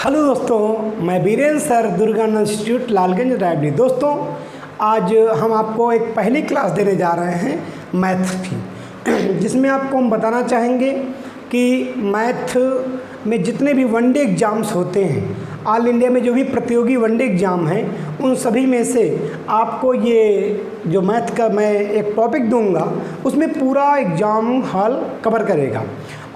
Hello दोस्तों, मैं Birendra sir, Durganand institute, Lalganj, Raebareli. दोस्तों, आज हम आपको एक पहली क्लास देने जा रहे हैं मैथ की, जिसमें आपको हम बताना चाहेंगे कि मैथ में जितने भी वनडे एग्ज़ाम्स होते हैं, ऑल इंडिया में जो भी प्रतियोगी वनडे एग्ज़ाम हैं, उन सभी में से आपको ये जो मैथ का मैं एक टॉपिक दूंगा, उसमें पूरा एग्ज़ाम हॉल कवर करेगा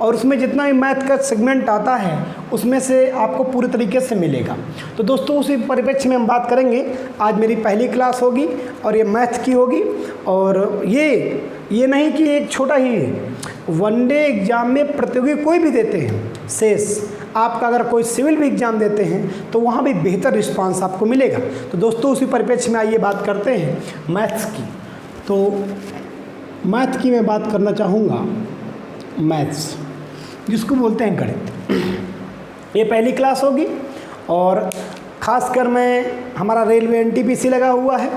और उसमें जितना भी मैथ का सेगमेंट आता है उसमें से आपको पूरे तरीके से मिलेगा। तो दोस्तों, उसी परिप्रेक्ष्य में हम बात करेंगे। आज मेरी पहली क्लास होगी और ये मैथ की होगी। और ये नहीं कि एक छोटा ही है, वनडे एग्ज़ाम में प्रतियोगी कोई भी देते हैं शेष, आपका अगर कोई सिविल भी एग्ज़ाम देते हैं तो वहाँ भी बेहतर रिस्पांस आपको मिलेगा। तो दोस्तों, उसी परिप्रेक्ष्य में आइए बात करते हैं मैथ्स की। तो मैथ की मैं बात करना चाहूँगा, मैथ्स जिसको बोलते हैं गणित। ये पहली क्लास होगी और ख़ासकर हमारा रेलवे एनटीपीसी लगा हुआ है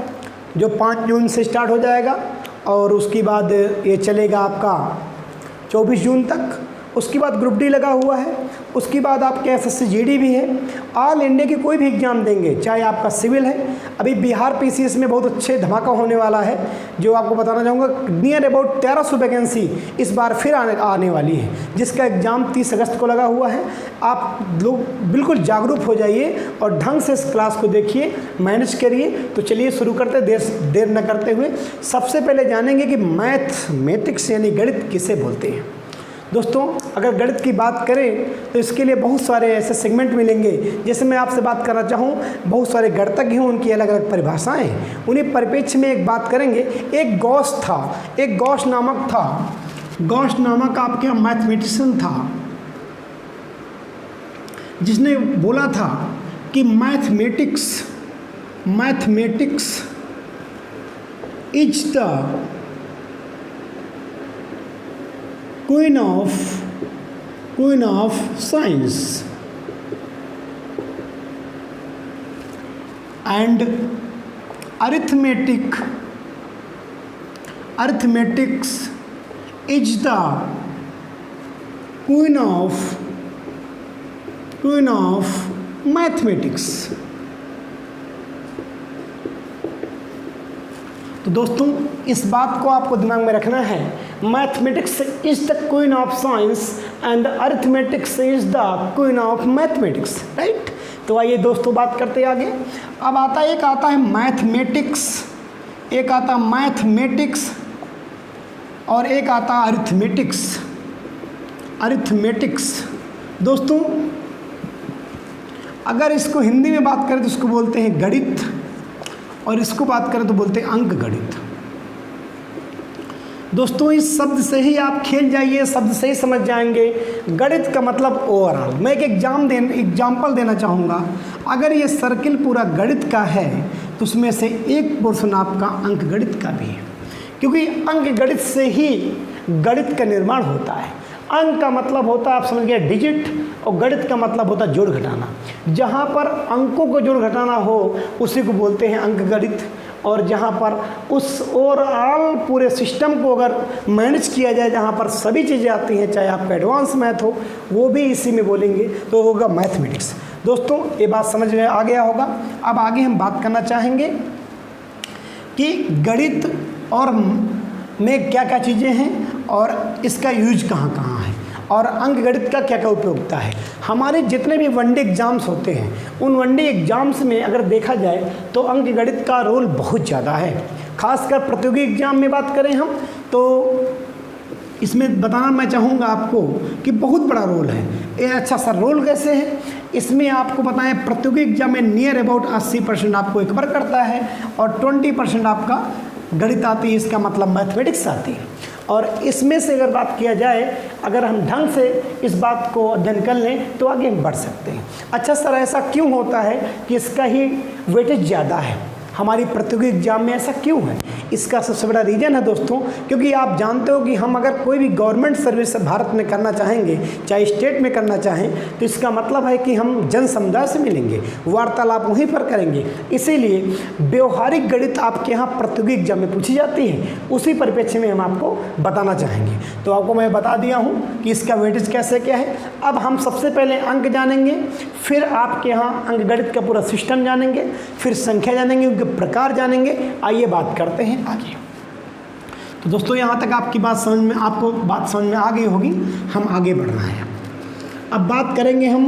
जो 5 जून से स्टार्ट हो जाएगा और उसके बाद ये चलेगा आपका 24 जून तक। उसके बाद ग्रुप डी लगा हुआ है, उसके बाद आपके एसएससी जीडी भी है। ऑल इंडिया की कोई भी एग्ज़ाम देंगे, चाहे आपका सिविल है। अभी बिहार पीसीएस में बहुत अच्छे धमाका होने वाला है, जो आपको बताना चाहूँगा। नियर अबाउट 1300 वैकेंसी इस बार फिर आने वाली है, जिसका एग्ज़ाम 30 अगस्त को लगा हुआ है। आप लोग बिल्कुल जागरूक हो जाइए और ढंग से इस क्लास को देखिए, मैनेज करिए। तो चलिए शुरू करते, देर न करते हुए। सबसे पहले जानेंगे कि मैथमेटिक्स यानी गणित किसे बोलते हैं। दोस्तों, अगर गणित की बात करें तो इसके लिए बहुत सारे ऐसे सेगमेंट मिलेंगे। जैसे मैं आपसे बात करना चाहूँ, बहुत सारे गणितज्ञ हैं, उनकी अलग अलग परिभाषाएं, उन्हीं परिप्रेक्ष्य में एक बात करेंगे। एक गॉस नामक आपके मैथमेटिशियन था, जिसने बोला था कि mathematics is the Queen of science, and arithmetics is the queen of mathematics। तो दोस्तों, इस बात को आपको दिमाग में रखना है। Mathematics is the queen of science and arithmetics is the queen of mathematics, right. तो आइए दोस्तों, बात करते हैं आगे। अब एक आता है मैथमेटिक्स, एक आता मैथमेटिक्स और एक आता अरिथमेटिक्स। दोस्तों, अगर इसको हिंदी में बात करें तो इसको बोलते हैं गणित, और इसको बात करें तो बोलते हैं अंक गणित। दोस्तों, इस शब्द से ही आप खेल जाइए, शब्द से ही समझ जाएंगे। गणित का मतलब ओवरऑल। मैं एक एग्जाम्पल देना चाहूँगा। अगर ये सर्किल पूरा गणित का है तो उसमें से एक पोर्शन आपका अंक गणित का भी है, क्योंकि अंक गणित से ही गणित का निर्माण होता है। अंक का मतलब होता है, आप समझ गए, डिजिट, और गणित का मतलब होता है जोड़ घटाना। जहाँ पर अंकों को जोड़ घटाना हो उसी को बोलते हैं अंक गणित। और जहाँ पर उस ओवरऑल पूरे सिस्टम को अगर मैनेज किया जाए, जहाँ पर सभी चीज़ें आती हैं, चाहे आपका एडवांस मैथ हो, वो भी इसी में बोलेंगे, तो होगा मैथमेटिक्स। दोस्तों, ये बात समझ में आ गया होगा। अब आगे हम बात करना चाहेंगे कि गणित और में क्या क्या चीज़ें हैं और इसका यूज कहाँ कहाँ है, और अंक गणित का क्या क्या उपयोगिता है। हमारे जितने भी वनडे एग्ज़ाम्स होते हैं, उन वनडे एग्ज़ाम्स में अगर देखा जाए तो अंक गणित का रोल बहुत ज़्यादा है। खासकर प्रतियोगी एग्ज़ाम में बात करें हम तो इसमें बताना मैं चाहूँगा आपको कि बहुत बड़ा रोल है। ये अच्छा सा रोल कैसे है, इसमें आपको बताएं, प्रतियोगी एग्ज़ाम में नियर अबाउट 80% आपको कवर करता है और 20% आपका गणित आती है। इसका मतलब मैथमेटिक्स आती है। और इसमें से अगर बात किया जाए, अगर हम ढंग से इस बात को अध्ययन कर लें तो आगे हम बढ़ सकते हैं। अच्छा सर, ऐसा क्यों होता है कि इसका ही वेटेज ज़्यादा है? हमारी प्रतियोगी एग्जाम में ऐसा क्यों है? इसका सबसे बड़ा रीज़न है दोस्तों, क्योंकि आप जानते हो कि हम अगर कोई भी गवर्नमेंट सर्विस भारत में करना चाहेंगे, चाहे स्टेट में करना चाहें, तो इसका मतलब है कि हम जन समुदाय से मिलेंगे, वार्तालाप वहीं पर करेंगे। इसीलिए व्यवहारिक गणित आपके यहाँ प्रतियोगी एग्जाम में पूछी जाती है। उसी परिप्रेक्ष्य में हम आपको बताना चाहेंगे। तो आपको मैं बता दिया हूँ कि इसका वेटेज कैसे क्या है। अब हम सबसे पहले अंक जानेंगे, फिर आपके यहाँ अंकगणित का पूरा सिस्टम जानेंगे, फिर संख्या जानेंगे, उनके प्रकार जानेंगे। आइए बात करते हैं आगे। तो दोस्तों यहाँ तक आपको बात समझ में आ गई होगी। हम आगे बढ़ रहे हैं। अब बात करेंगे हम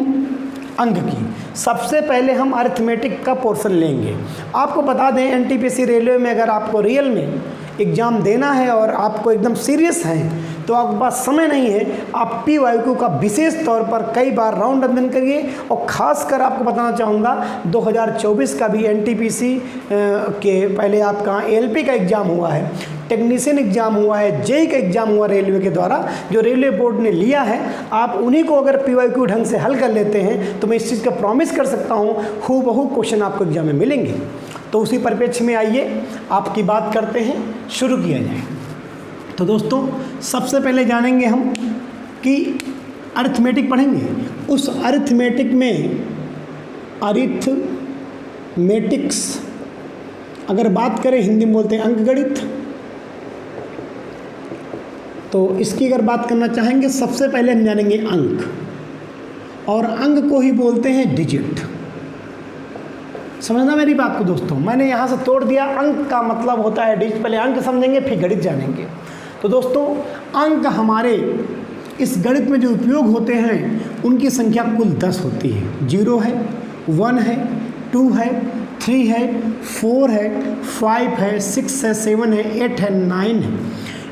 अंक की। सबसे पहले हम अरिथमेटिक का पोर्शन लेंगे। आपको बता दें, एनटीपीसी रेलवे में अगर आपको रियल में एग्ज़ाम देना है और आपको एकदम सीरियस हैं, तो आपके पास समय नहीं है, आप PYQ का विशेष तौर पर कई बार राउंड अध्ययन करिए। और ख़ासकर आपको बताना चाहूँगा 2024 का भी एनटीपीसी के पहले आपका ALP का एग्ज़ाम हुआ है, टेक्नीशियन एग्ज़ाम हुआ है, जेई का एग्ज़ाम हुआ रेलवे के द्वारा, जो रेलवे बोर्ड ने लिया है। आप उन्हीं को अगर PYQ ढंग से हल कर लेते हैं तो मैं इस चीज़ का प्रॉमिस कर सकता हूँ, हूबहू क्वेश्चन आपको एग्ज़ाम में मिलेंगे। तो उसी परिप्रेक्ष्य में आइए आपकी बात करते हैं, शुरू किया जाए। तो दोस्तों सबसे पहले जानेंगे हम कि अरिथमेटिक पढ़ेंगे। उस अरिथमेटिक में अरिथमेटिक्स अगर बात करें, हिंदी में बोलते हैं अंकगणित, तो इसकी अगर बात करना चाहेंगे, सबसे पहले हम जानेंगे अंक। और अंक को ही बोलते हैं डिजिट। समझना मेरी बात को दोस्तों, मैंने यहाँ से तोड़ दिया। अंक का मतलब होता है डिजिट। पहले अंक समझेंगे, फिर गणित जानेंगे। तो दोस्तों अंक हमारे इस गणित में जो उपयोग होते हैं उनकी संख्या कुल 10 होती है। 0 है, 1 है, 2 है, 3 है, 4 है, 5 है, 6 है, 7 है, 8 है, 9 है।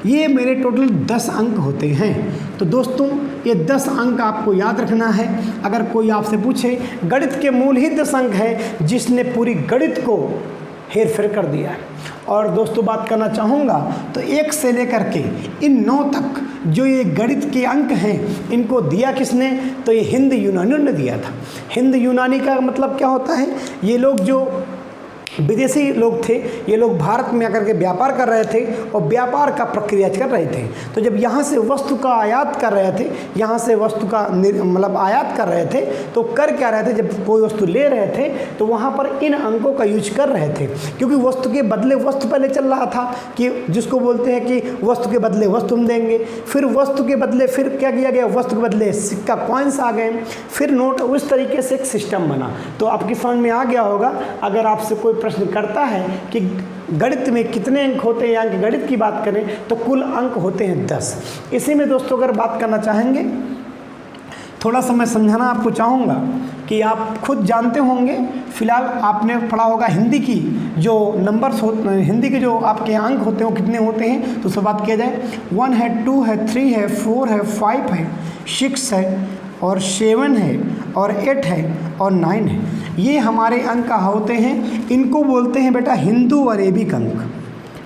ये मेरे टोटल 10 अंक होते हैं। तो दोस्तों ये 10 अंक आपको याद रखना है। अगर कोई आपसे पूछे, गणित के मूल ही 10 अंक है, जिसने पूरी गणित को हेर फेर कर दिया है। और दोस्तों बात करना चाहूँगा तो 1 से लेकर के इन 9 तक जो ये गणित के अंक हैं, इनको दिया किसने? तो ये हिंद यूनानियों ने दिया था। हिंद यूनानी का मतलब क्या होता है? ये लोग जो विदेशी लोग थे, ये लोग भारत में आकर के व्यापार कर रहे थे और व्यापार का प्रक्रिया कर रहे थे। तो जब यहाँ से वस्तु का आयात कर रहे थे, यहाँ से वस्तु का मतलब आयात कर रहे थे, तो कर क्या रहे थे? जब कोई वस्तु ले रहे थे तो वहाँ पर इन अंकों का यूज कर रहे थे, क्योंकि वस्तु के बदले वस्तु पहले चल रहा था, कि जिसको बोलते हैं कि वस्तु के बदले वस्तु हम देंगे। फिर वस्तु के बदले फिर क्या किया गया? वस्तु के बदले सिक्का, कॉइन्स आ गए, फिर नोट। उस तरीके से एक सिस्टम बना। तो आपकी समझ में आ गया होगा। अगर आपसे कोई प्रश्न करता है कि गणित में कितने अंक होते हैं, अंक गणित की बात करें तो कुल अंक होते हैं 10। इसी में दोस्तों अगर बात करना चाहेंगे, थोड़ा सा मैं समझाना आपको चाहूँगा कि आप खुद जानते होंगे। फिलहाल आपने पढ़ा होगा हिंदी की जो नंबर्स होते हैं, हिंदी के जो आपके अंक होते हैं वो कितने होते हैं। तो उससे बात किया जाए, 1 है, 2 है, 3 है, 4 है, 5 है, 6 है और 7 है और 8 है और 9 है। ये हमारे अंक होते हैं। इनको बोलते हैं बेटा हिंदू अरेबिक अंक।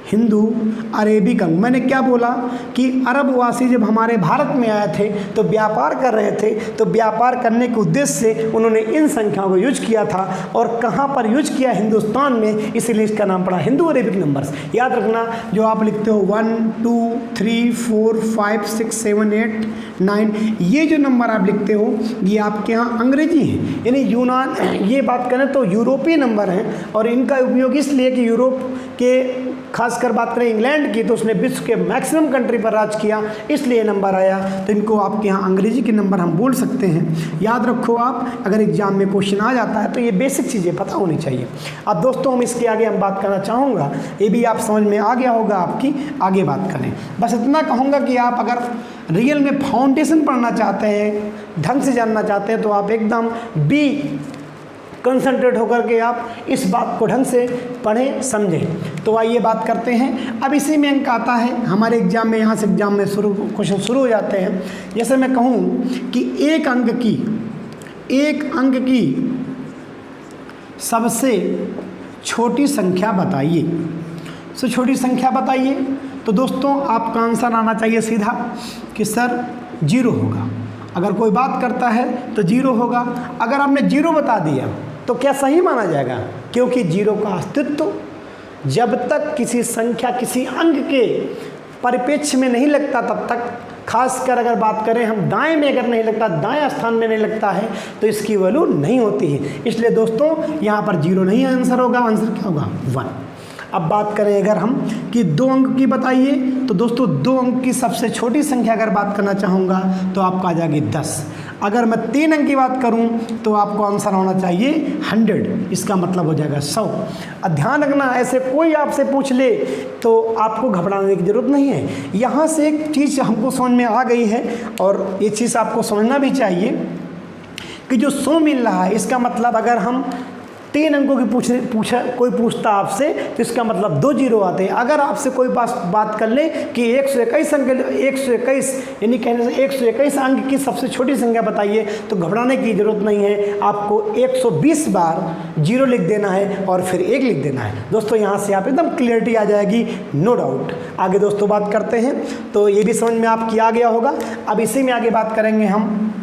हिंदू अरेबिक अंक। मैंने क्या बोला कि अरबवासी जब हमारे भारत में आए थे तो व्यापार कर रहे थे, तो व्यापार करने के उद्देश्य से उन्होंने इन संख्याओं को यूज किया था। और कहाँ पर यूज किया? हिंदुस्तान में, इसीलिए इसका नाम पड़ा हिंदू अरेबिक नंबर्स। याद रखना, जो आप लिखते हो 1 2 3 4 5 6 7 8 9, ये जो नंबर आप लिखते हो ये आपके यहाँ अंग्रेजी हैं, यानी यूनान। ये बात करें तो यूरोपीय नंबर हैं। और इनका उपयोग इसलिए कि यूरोप के, खासकर बात करें इंग्लैंड की, तो उसने विश्व के मैक्सिमम कंट्री पर राज किया, इसलिए नंबर आया। तो इनको आपके यहाँ अंग्रेजी के नंबर हम बोल सकते हैं। याद रखो आप, अगर एग्जाम में क्वेश्चन आ जाता है तो ये बेसिक चीज़ें पता होनी चाहिए। अब दोस्तों हम इसके आगे हम बात करना चाहूँगा, ये भी आप समझ में आ गया होगा आपकी। आगे बात करें, बस इतना कहूँगा कि आप अगर रियल में फाउंडेशन पढ़ना चाहते हैं, ढंग से जानना चाहते हैं, तो आप एकदम बी कंसंट्रेट होकर के आप इस बात को ढंग से पढ़ें, समझें। तो आइए बात करते हैं। अब इसी में अंक आता है हमारे एग्जाम में, यहाँ से एग्जाम में क्वेश्चन शुरू हो जाते हैं। जैसे मैं कहूँ कि एक अंक की सबसे छोटी संख्या बताइए। सबसे छोटी संख्या बताइए। तो दोस्तों आपका आंसर आना चाहिए सीधा कि सर 0 होगा। अगर कोई बात करता है तो 0 होगा। अगर आपने 0 बता दिया तो क्या सही माना जाएगा? क्योंकि जीरो का अस्तित्व जब तक किसी संख्या किसी अंक के परिप्रेक्ष्य में नहीं लगता तब तक, खासकर अगर बात करें हम दाएं में अगर नहीं लगता, दाएं स्थान में नहीं लगता है तो इसकी वैल्यू नहीं होती है। इसलिए दोस्तों यहाँ पर जीरो नहीं आंसर होगा, आंसर क्या होगा? 1। अब बात करें अगर हम कि 2 अंक की बताइए, तो दोस्तों 2 अंक की सबसे छोटी संख्या अगर बात करना चाहूँगा तो आपका आ जाएगी 10। अगर मैं 3 अंक की बात करूं तो आपको आंसर होना चाहिए 100, इसका मतलब हो जाएगा 100। ध्यान रखना, ऐसे कोई आपसे पूछ ले तो आपको घबराने की ज़रूरत नहीं है। यहाँ से एक चीज़ हमको समझ में आ गई है और ये चीज़ आपको समझना भी चाहिए कि जो 100 मिल रहा है, इसका मतलब अगर हम 3 अंकों की कोई पूछता आपसे तो इसका मतलब 2 जीरो आते हैं। अगर आपसे कोई बात कर ले कि 121 अंक 121 यानी कहने से 121 अंक की सबसे छोटी संख्या बताइए, तो घबराने की ज़रूरत नहीं है। आपको 120 बार जीरो लिख देना है और फिर 1 लिख देना है। दोस्तों यहाँ से आप एकदम क्लियरिटी आ जाएगी, नो डाउट। आगे दोस्तों बात करते हैं, तो ये भी समझ में आपकी आ गया होगा। अब इसी में आगे बात करेंगे हम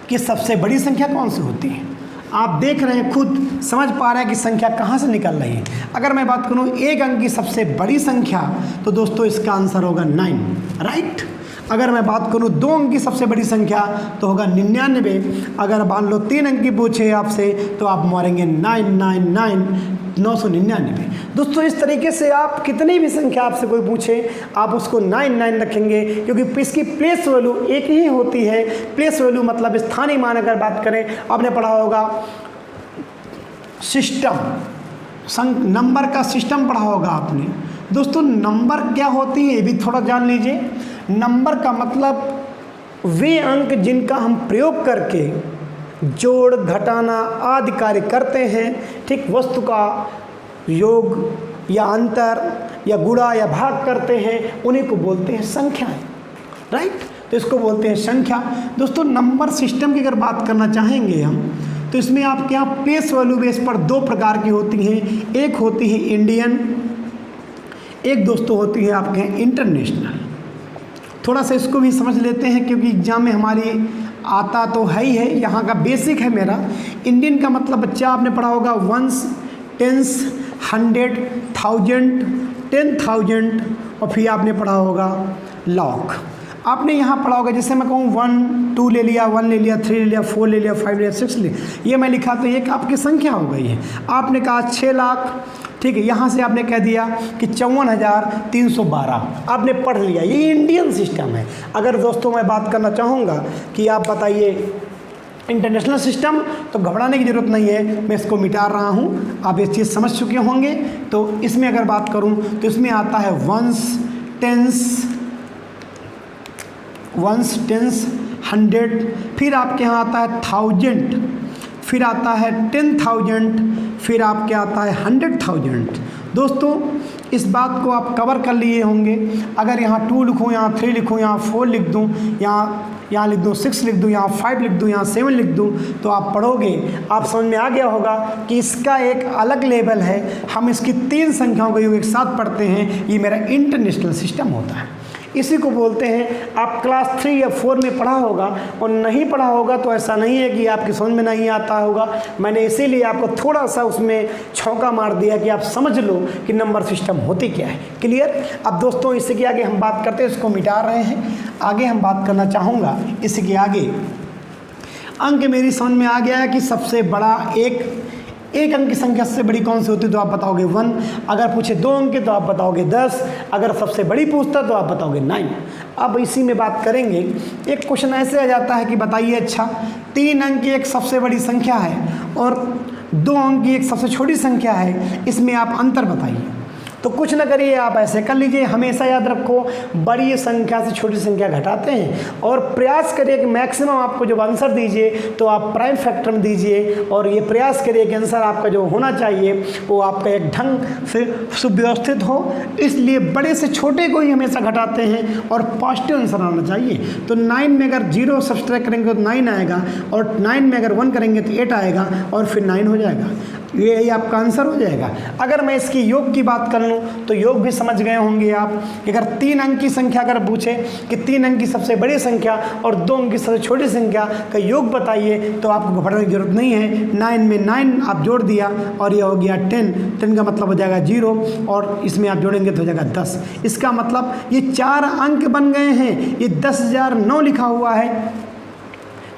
कि सबसे बड़ी संख्या कौन सी होती है। आप देख रहे हैं, खुद समझ पा रहे हैं कि संख्या कहाँ से निकल रही है। अगर मैं बात करूँ 1 अंक की सबसे बड़ी संख्या, तो दोस्तों इसका आंसर होगा 9, राइट। अगर मैं बात करूँ 2 अंक की सबसे बड़ी संख्या तो होगा 99। अगर मान लो 3 अंक की पूछे आपसे तो आप मारेंगे 999। दोस्तों इस तरीके से आप कितनी भी संख्या आपसे कोई पूछे आप उसको 99 रखेंगे, क्योंकि इसकी प्लेस वैल्यू एक ही होती है। प्लेस वैल्यू मतलब स्थानीय मान। अगर बात करें, आपने पढ़ा होगा सिस्टम, नंबर का सिस्टम पढ़ा होगा आपने। दोस्तों नंबर क्या होती है ये भी थोड़ा जान लीजिए। नंबर का मतलब वे अंक जिनका हम प्रयोग करके जोड़, घटाना आदि कार्य करते हैं, ठीक, वस्तु का योग या अंतर या गुणा या भाग करते हैं, उन्हीं को बोलते हैं संख्याएं, राइट। तो इसको बोलते हैं संख्या। दोस्तों नंबर सिस्टम की अगर बात करना चाहेंगे हम, तो इसमें आपके यहाँ प्लेस वैल्यू बेस पर 2 प्रकार की होती हैं। एक होती है इंडियन, एक दोस्तों होती है आपके यहाँ इंटरनेशनल। थोड़ा सा इसको भी समझ लेते हैं, क्योंकि एग्जाम में हमारी आता तो है ही है, यहाँ का बेसिक है मेरा। इंडियन का मतलब बच्चा आपने पढ़ा होगा वंस, टेंस, 100, 1000, 10,000, और फिर आपने पढ़ा होगा लाख। आपने यहाँ पढ़ा होगा, जैसे मैं कहूँ 1 2 ले लिया, 1 ले लिया, 3 ले लिया, 4 ले लिया, 5 ले लिया, 6 ले, ये मैं लिखा तो एक आपकी संख्या हो गई है। आपने कहा 6 लाख, ठीक है, यहाँ से आपने कह दिया कि 54,312, आपने पढ़ लिया। ये इंडियन सिस्टम है। अगर दोस्तों मैं बात करना चाहूँगा कि आप बताइए इंटरनेशनल सिस्टम, तो घबराने की ज़रूरत नहीं है, मैं इसको मिटा रहा हूँ, आप ये चीज़ समझ चुके होंगे। तो इसमें अगर बात करूँ तो इसमें आता है वंस, टेंस, 100, फिर आपके यहाँ आता है 1000, फिर आता है 10,000, फिर आपके आता है 100,000। दोस्तों इस बात को आप कवर कर लिए होंगे। अगर यहाँ 2 लिखूँ, यहाँ 3 लिखूँ, यहाँ 4 लिख दूँ, यहाँ लिख दूँ 6 लिख दूँ, यहाँ 5 लिख दूँ, यहाँ 7 लिख दूँ, तो आप पढ़ोगे, आप समझ में आ गया होगा कि इसका एक अलग लेवल है। हम इसकी 3 संख्याओं का योग एक साथ पढ़ते हैं, ये मेरा इंटरनेशनल सिस्टम होता है। इसी को बोलते हैं। आप क्लास 3 या 4 में पढ़ा होगा, और नहीं पढ़ा होगा तो ऐसा नहीं है कि आपकी समझ में नहीं आता होगा। मैंने इसीलिए आपको थोड़ा सा उसमें छौंका मार दिया कि आप समझ लो कि नंबर सिस्टम होती क्या है। क्लियर। अब दोस्तों इससे के आगे हम बात करते हैं, इसको मिटा रहे हैं। आगे हम बात करना चाहूँगा इससे के आगे। अंक मेरी समझ में आ गया है कि सबसे बड़ा एक अंक की संख्या से बड़ी कौन सी होती है, तो आप बताओगे 1। अगर पूछे 2 अंक के तो आप बताओगे 10। अगर सबसे बड़ी पूछता तो आप बताओगे 9। अब इसी में बात करेंगे। एक क्वेश्चन ऐसे आ जाता है कि बताइए, अच्छा 3 अंक की एक सबसे बड़ी संख्या है और 2 अंक की एक सबसे छोटी संख्या है, इसमें आप अंतर बताइए। तो कुछ ना करिए, आप ऐसे कर लीजिए। हमेशा याद रखो, बड़ी संख्या से छोटी संख्या घटाते हैं, और प्रयास करिए कि मैक्सिमम आपको जब आंसर दीजिए तो आप प्राइम फैक्टर में दीजिए, और ये प्रयास करिए कि आंसर आपका जो होना चाहिए वो आपका एक ढंग से सुव्यवस्थित हो। इसलिए बड़े से छोटे को ही हमेशा घटाते हैं और पॉजिटिव आंसर आना चाहिए। तो 9 में अगर 0 सब्सट्रैक्ट करेंगे तो 9 आएगा, और 9 में अगर 1 करेंगे तो 8 आएगा, और फिर 9 हो जाएगा। यही आपका आंसर हो जाएगा। अगर मैं इसकी योग की बात कर लूँ लूँ तो योग भी समझ गए होंगे आप कि अगर 3 अंक की संख्या अगर पूछे कि 3 अंक की सबसे बड़ी संख्या और 2 अंक की सबसे छोटी संख्या का योग बताइए तो आपको घबराने की जरूरत नहीं है। 9 में 9 आप जोड़ दिया और ये हो गया 10 का मतलब हो जाएगा 0 और इसमें आप जोड़ेंगे तो हो जाएगा 10। इसका मतलब ये 4 अंक बन गए हैं। ये 10,009 लिखा हुआ है,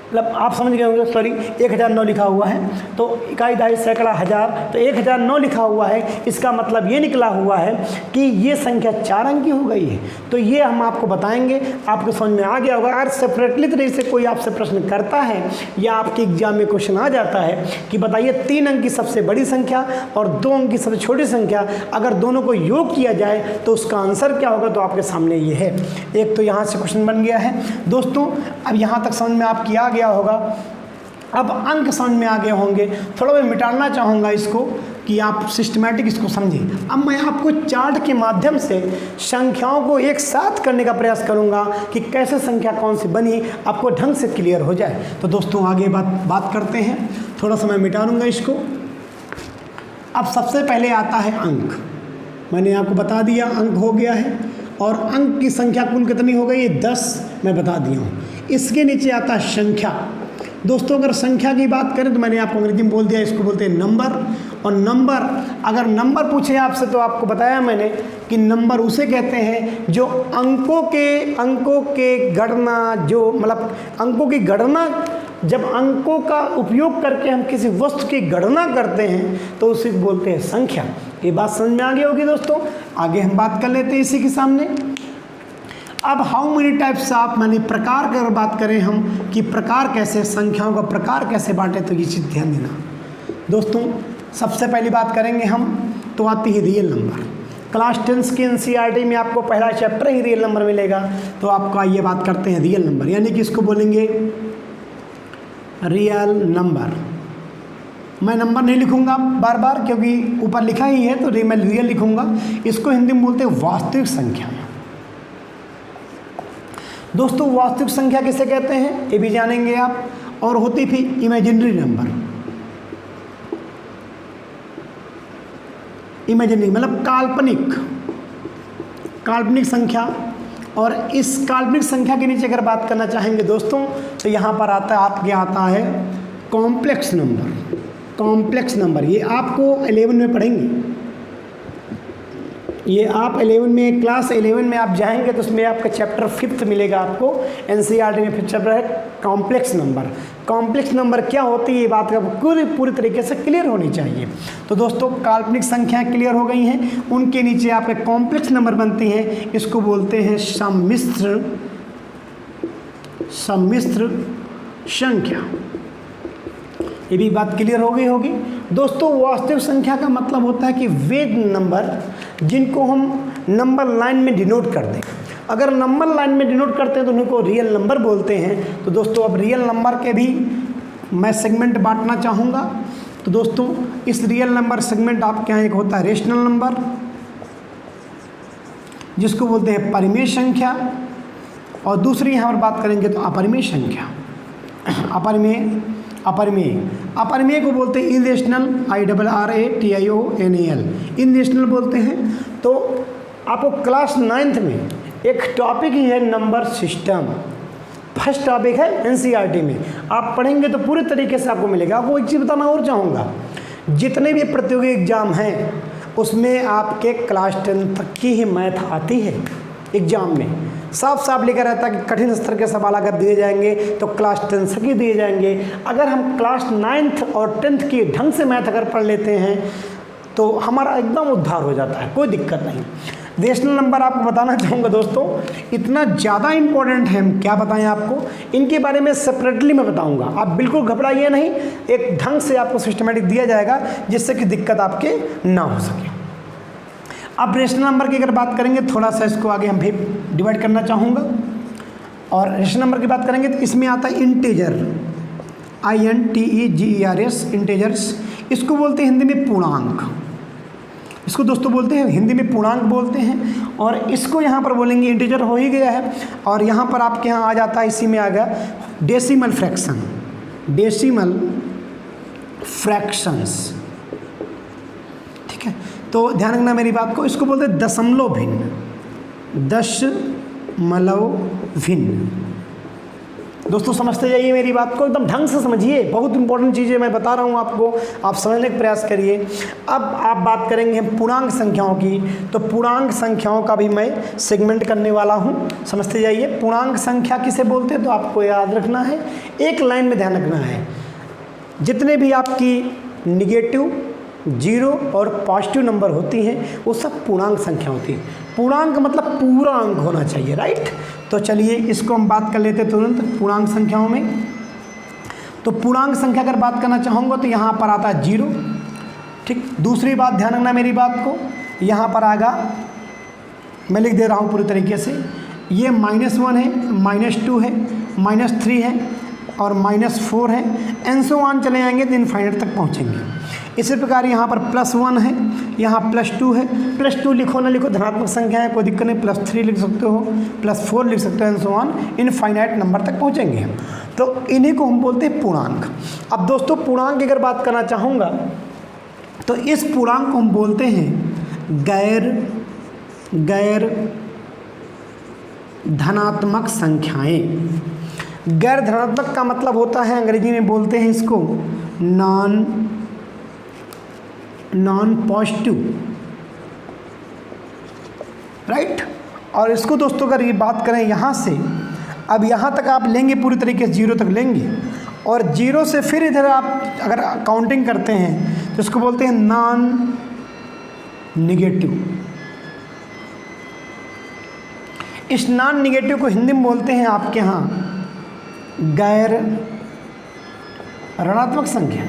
मतलब आप समझ गए होंगे, सॉरी 1009 लिखा हुआ है तो इकाई दहाई सैकड़ा हज़ार, तो 1009 लिखा हुआ है। इसका मतलब ये निकला हुआ है कि ये संख्या 4 अंक की हो गई है। तो ये हम आपको बताएंगे, आपको समझ में आ गया होगा। अगर सेपरेटली तरीके से कोई आपसे प्रश्न करता है या आपके एग्जाम में क्वेश्चन आ जाता है कि बताइए 3 अंक की सबसे बड़ी संख्या और 2 अंक की सबसे छोटी संख्या, अगर दोनों को योग किया जाए तो उसका आंसर क्या होगा, तो आपके सामने ये है। एक तो यहाँ से क्वेश्चन बन गया है दोस्तों। अब यहाँ तक समझ में आपकी आ गया होगा। अब अंक समझ में आ गए होंगे। थोड़ा मैं मिटाना चाहूँगा इसको कि आप सिस्टमैटिक इसको समझें। अब मैं आपको चार्ट के माध्यम से संख्याओं को एक साथ करने का प्रयास करूँगा कि कैसे संख्या कौन सी बनी, आपको ढंग से क्लियर हो जाए। तो दोस्तों आगे बात करते हैं। थोड़ा सा मैं मिटा दूँगा इसको। अब सबसे पहले आता है अंक। मैंने आपको बता दिया अंक हो गया है और अंक की संख्या कुल कितनी हो गई, 10 मैं बता दिया हूँ। इसके नीचे आता है संख्या। दोस्तों अगर संख्या की बात करें तो मैंने आपको अंग्रेजी में बोल दिया, इसको बोलते हैं नंबर। और नंबर, अगर नंबर पूछे आपसे तो आपको बताया मैंने कि नंबर उसे कहते हैं जो अंकों के गणना, जो मतलब अंकों की गणना, जब अंकों का उपयोग करके हम किसी वस्तु की गणना करते हैं तो उसे बोलते हैं संख्या। ये बात समझ में आ गई होगी दोस्तों। आगे हम बात कर लेते हैं इसी के सामने। अब हाउ मेनी टाइप्स ऑफ, मानी प्रकार की अगर बात करें हम कि प्रकार कैसे, संख्याओं का प्रकार कैसे बांटे, तो ये चीज़ ध्यान देना दोस्तों। सबसे पहली बात करेंगे हम तो आती है रियल नंबर। क्लास 10 की एनसीईआरटी में आपको पहला चैप्टर ही रियल नंबर मिलेगा। तो आपका ये बात करते हैं रियल नंबर, यानी कि इसको बोलेंगे रियल नंबर। मैं नंबर नहीं लिखूंगा बार बार क्योंकि ऊपर लिखा ही है, तो मैं रियल लिखूंगा। इसको हिंदी में बोलते हैं वास्तविक संख्या। दोस्तों वास्तविक संख्या किसे कहते हैं ये भी जानेंगे आप। और होती थी इमेजिनरी नंबर। इमेजिनरी मतलब काल्पनिक संख्या। और इस काल्पनिक संख्या के नीचे अगर बात करना चाहेंगे दोस्तों तो यहाँ पर आता है कॉम्प्लेक्स नंबर। ये आपको 11 में पढ़ेंगे। ये आप 11 में, क्लास 11 में आप जाएंगे तो उसमें आपका चैप्टर 5 मिलेगा आपको। एनसीईआरटी में 5 चैप्टर है कॉम्प्लेक्स नंबर। कॉम्प्लेक्स नंबर क्या होती है ये बात का पूरी तरीके से क्लियर होनी चाहिए। तो दोस्तों काल्पनिक संख्याएं क्लियर हो गई हैं, उनके नीचे आपके कॉम्प्लेक्स नंबर बनती हैं। इसको बोलते हैं सम्मिश्र संख्या। ये भी बात क्लियर हो गई होगी दोस्तों। वास्तविक संख्या का मतलब होता है कि वे नंबर जिनको हम नंबर लाइन में डिनोट कर दें। अगर नंबर लाइन में डिनोट करते हैं तो उनको रियल नंबर बोलते हैं। तो दोस्तों अब रियल नंबर के भी मैं सेगमेंट बांटना चाहूँगा। तो दोस्तों इस रियल नंबर सेगमेंट आपके यहाँ एक होता है रेशनल नंबर, जिसको बोलते हैं परिमेय संख्या। और दूसरी यहाँ पर बात करेंगे तो अपरिमेय संख्या। अपरिमेय को बोलते हैं इरेशनल, IRRATIONAL, इरेशनल बोलते हैं। तो आपको क्लास 9th में एक टॉपिक ही है नंबर सिस्टम। फर्स्ट टॉपिक है एनसीईआरटी में, आप पढ़ेंगे तो पूरे तरीके से आपको मिलेगा। आपको एक चीज़ बताना और चाहूँगा, जितने भी प्रतियोगी एग्जाम हैं उसमें आपके क्लास 10 तक की ही मैथ आती है। एग्जाम में साफ लिखा रहता है कि कठिन स्तर के सवाल अगर दिए जाएंगे तो क्लास 10 से ही दिए जाएंगे। अगर हम क्लास 9th और 10th की ढंग से मैथ अगर पढ़ लेते हैं तो हमारा एकदम उद्धार हो जाता है, कोई दिक्कत नहीं। रेशनल नंबर आपको बताना चाहूँगा दोस्तों, इतना ज़्यादा इंपॉर्टेंट है, हम क्या बताएं आपको, इनके बारे में सेपरेटली मैं बताऊँगा। आप बिल्कुल घबराइए नहीं, एक ढंग से आपको सिस्टमेटिक दिया जाएगा जिससे कि दिक्कत आपके ना हो सके। अब रेशनल नंबर की अगर बात करेंगे, थोड़ा सा इसको आगे हम भी डिवाइड करना चाहूँगा। और रेशनल नंबर की बात करेंगे तो इसमें आता है इंटीजर, INTEGERS, इंटीजर्स। इसको बोलते हैं हिंदी में पूर्णांक। इसको दोस्तों बोलते हैं हिंदी में पूर्णांक बोलते हैं। और इसको यहाँ पर बोलेंगे, इंटीजर हो ही गया है। और यहाँ पर आपके यहाँ आ जाता है, इसी में आ गया डेसिमल फ्रैक्शंस। ठीक है, तो ध्यान रखना मेरी बात को, इसको बोलते हैं दशमलव भिन्न, दशमलव भिन्न। दोस्तों समझते जाइए मेरी बात को, एकदम ढंग से समझिए, बहुत इंपॉर्टेंट चीज़ें मैं बता रहा हूँ आपको, आप समझने का प्रयास करिए। अब आप बात करेंगे हम पूर्णांक संख्याओं की, तो पूर्णांक संख्याओं का भी मैं सेगमेंट करने वाला हूँ, समझते जाइए। पूर्णांक संख्या किसे बोलते हैं तो आपको याद रखना है, एक लाइन में ध्यान रखना है, जितने भी आपकी निगेटिव, जीरो और पॉजिटिव नंबर होती हैं वो सब पूर्णांक संख्या होती है। पूर्णांक मतलब पूरा अंक होना चाहिए, राइट। तो चलिए इसको हम बात कर लेते हैं तुरंत पूर्णांक संख्याओं में। तो पूर्णांक संख्या अगर बात करना चाहूँगा तो यहाँ पर आता है जीरो, ठीक। दूसरी बात ध्यान रखना मेरी बात को, यहाँ पर आएगा, मैं लिख दे रहा हूँ पूरी तरीके से, ये -1 है, -2 है, -3 है और -4 है, एंड सो ऑन चले जाएंगे तो इनफाइनाइट तक पहुँचेंगे। इसी प्रकार यहाँ पर +1 है, यहाँ +2 है, +2 लिखो ना लिखो धनात्मक संख्या है, कोई दिक्कत नहीं, +3 लिख सकते हो, +4 लिख सकते हो, and so on infinite number तक पहुँचेंगे हम। तो इन्हीं को हम बोलते हैं पूर्णांक। अब दोस्तों पूर्णांक की अगर बात करना चाहूँगा तो इस पूर्णांक को हम बोलते हैं गैर धनात्मक संख्याएं। गैर धनात्मक का मतलब होता है, अंग्रेजी में बोलते हैं इसको नॉन पॉजिटिव, राइट। और इसको दोस्तों अगर ये बात करें यहाँ से, अब यहाँ तक आप लेंगे पूरी तरीके से, जीरो तक लेंगे और जीरो से फिर इधर आप अगर काउंटिंग करते हैं तो इसको बोलते हैं नॉन निगेटिव। इस नॉन निगेटिव को हिंदी में बोलते हैं आपके यहाँ गैर ऋणात्मक संख्या।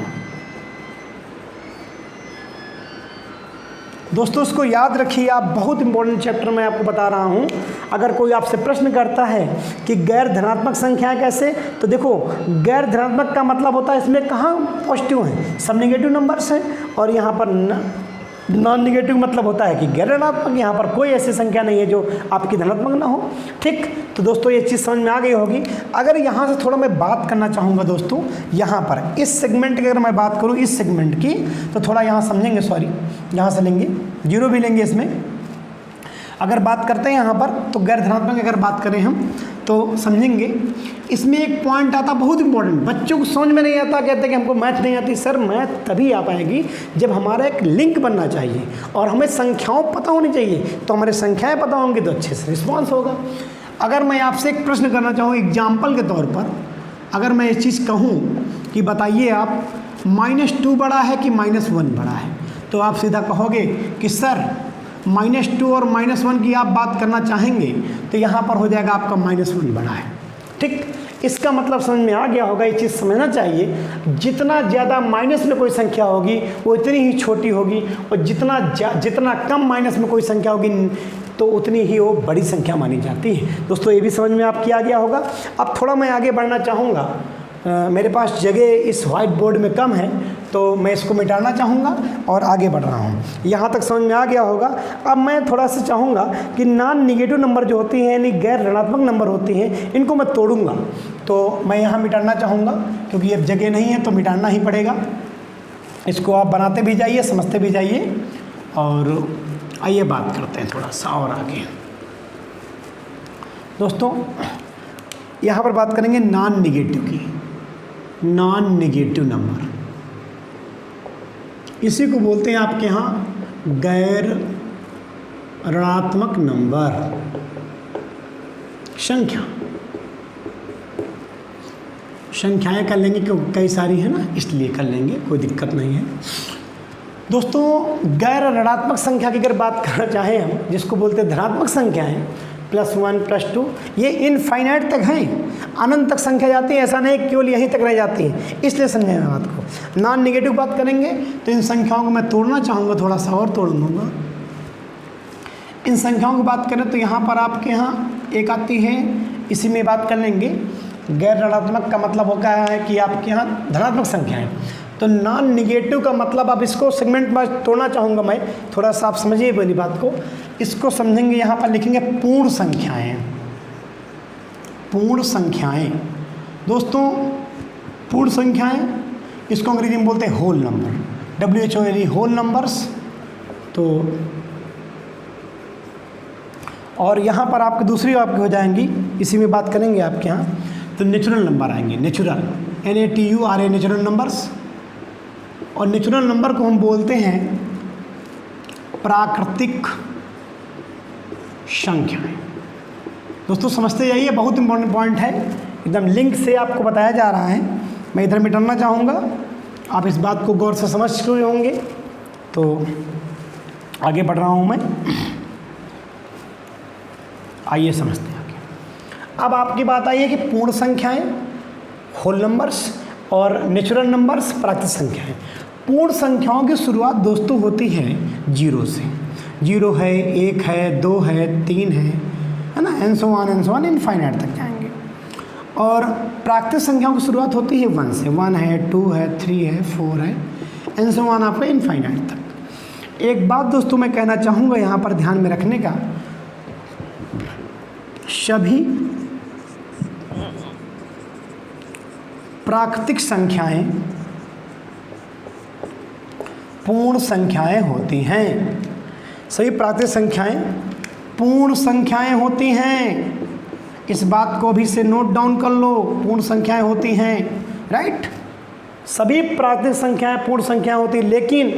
दोस्तों इसको याद रखिए आप, बहुत इंपॉर्टेंट चैप्टर मैं आपको बता रहा हूँ। अगर कोई आपसे प्रश्न करता है कि गैर धनात्मक संख्याएं कैसे, तो देखो गैर धनात्मक का मतलब होता है इसमें कहाँ पॉजिटिव हैं, सब निगेटिव नंबर्स हैं, और यहाँ पर नॉन निगेटिव मतलब होता है कि गैर ऋणात्मक, यहाँ पर कोई ऐसी संख्या नहीं है जो आपकी धनात्मक ना हो, ठीक। तो दोस्तों ये चीज़ समझ में आ गई होगी। अगर यहाँ से थोड़ा मैं बात करना चाहूँगा दोस्तों, यहाँ पर इस सेगमेंट की अगर मैं बात करूँ इस सेगमेंट की, तो थोड़ा यहाँ समझेंगे, सॉरी यहाँ से लेंगे, जीरो भी लेंगे इसमें। अगर बात करते हैं यहाँ पर तो गैर धनात्मक अगर बात करें हम तो समझेंगे, इसमें एक पॉइंट आता बहुत इंपॉर्टेंट, बच्चों को समझ में नहीं आता, कहते हैं कि हमको मैथ नहीं आती। सर मैथ तभी आ पाएगी जब हमारा एक लिंक बनना चाहिए और हमें संख्याओं पता होनी चाहिए, तो हमारे संख्याएं पता होंगी तो अच्छे से रिस्पॉन्स होगा। अगर मैं आपसे एक प्रश्न करना चाहूँ एग्जाम्पल के तौर पर, अगर मैं ये चीज़ कहूँ कि बताइए आप -2 बड़ा है कि -1 बड़ा है, तो आप सीधा कहोगे कि सर -2 और -1 की आप बात करना चाहेंगे तो यहाँ पर हो जाएगा आपका -1 बड़ा है, ठीक। इसका मतलब समझ में आ गया होगा, ये चीज़ समझना चाहिए, जितना ज़्यादा माइनस में कोई संख्या होगी वो इतनी ही छोटी होगी, और जितना कम माइनस में कोई संख्या होगी तो उतनी ही वो बड़ी संख्या मानी जाती है। दोस्तों ये भी समझ में आपकी आ गया होगा। अब थोड़ा मैं आगे बढ़ना चाहूँगा, मेरे पास जगह इस वाइट बोर्ड में कम है तो मैं इसको मिटाना चाहूँगा और आगे बढ़ रहा हूँ। यहाँ तक समझ में आ गया होगा। अब मैं थोड़ा सा चाहूँगा कि नॉन निगेटिव नंबर जो होती हैं, यानी गैर ऋणात्मक नंबर होती हैं, इनको मैं तोड़ूंगा, तो मैं यहाँ मिटाना चाहूँगा क्योंकि अब जगह नहीं है तो मिटाना ही पड़ेगा। इसको आप बनाते भी जाइए, समझते भी जाइए, और आइए बात करते हैं थोड़ा सा और आगे। दोस्तों यहाँ पर बात करेंगे नॉन निगेटिव की, नॉन निगेटिव नंबर, इसी को बोलते हैं आपके यहाँ गैर ऋणात्मक नंबर, संख्याएं कर लेंगे क्योंकि कई सारी है ना, इसलिए कर लेंगे, कोई दिक्कत नहीं है। दोस्तों गैर ऋणात्मक संख्या की अगर बात करना चाहें हम, जिसको बोलते हैं धनात्मक संख्याएं, +1 +2, ये इनफाइनाइट तक हैं, अनंत तक संख्या जाती है, ऐसा नहीं केवल यहीं तक रह जाती है, इसलिए समझें बात को। नॉन निगेटिव बात करेंगे तो इन संख्याओं को मैं तोड़ना चाहूँगा, थोड़ा सा और तोड़ लूँगा। इन संख्याओं की बात करें तो यहाँ पर आपके यहाँ एक आती है, इसी में बात कर लेंगे। गैर ऋणात्मक का मतलब होता है कि आपके यहाँ धनात्मक संख्याएँ, तो नॉन निगेटिव का मतलब, अब इसको सेगमेंट में तोड़ना चाहूँगा मैं, थोड़ा सा आप समझिए मेरी बात को। इसको समझेंगे, यहाँ पर लिखेंगे पूर्ण संख्याएं। पूर्ण संख्याएं दोस्तों, पूर्ण संख्याएं, इसको अंग्रेजी में बोलते हैं होल नंबर, WHO यानी होल नंबर्स। तो और यहाँ पर आपके दूसरी आपकी हो जाएंगी, इसी में बात करेंगे आपके यहाँ, तो नेचुरल नंबर आएंगे, नेचुरल NATURA नेचुरल नंबर्स। और नेचुरल नंबर को हम बोलते हैं प्राकृतिक संख्याएं। दोस्तों समझते जाइए, बहुत इंपॉर्टेंट पॉइंट है, एकदम लिंक से आपको बताया जा रहा है। मैं इधर मिटाना चाहूँगा, आप इस बात को गौर से समझ चुके होंगे, तो आगे बढ़ रहा हूँ मैं। आइए समझते हैं आगे। अब आपकी बात आई है कि पूर्ण संख्याएं, होल नंबर्स, और नेचुरल नंबर्स, प्राकृतिक संख्याएं। पूर्ण संख्याओं की शुरुआत दोस्तों होती है 0 से। 0 है, 1 है, 2 है, 3 है ना, एंड सो ऑन इनफाइनाइट तक जाएंगे। और प्राकृतिक संख्याओं की शुरुआत होती है 1 से। 1 है, 2 है, 3 है, 4 है, एंड सो ऑन आपका इनफाइनाइट तक। एक बात दोस्तों मैं कहना चाहूँगा यहाँ पर ध्यान में रखने का, सभी प्राकृतिक संख्याएं पूर्ण संख्याएं होती हैं। सभी प्राकृतिक संख्याएं पूर्ण संख्याएं होती हैं। इस बात को भी से नोट डाउन कर लो, पूर्ण संख्याएं होती हैं, राइट। सभी प्राकृतिक संख्याएं पूर्ण संख्याएं होती हैं, लेकिन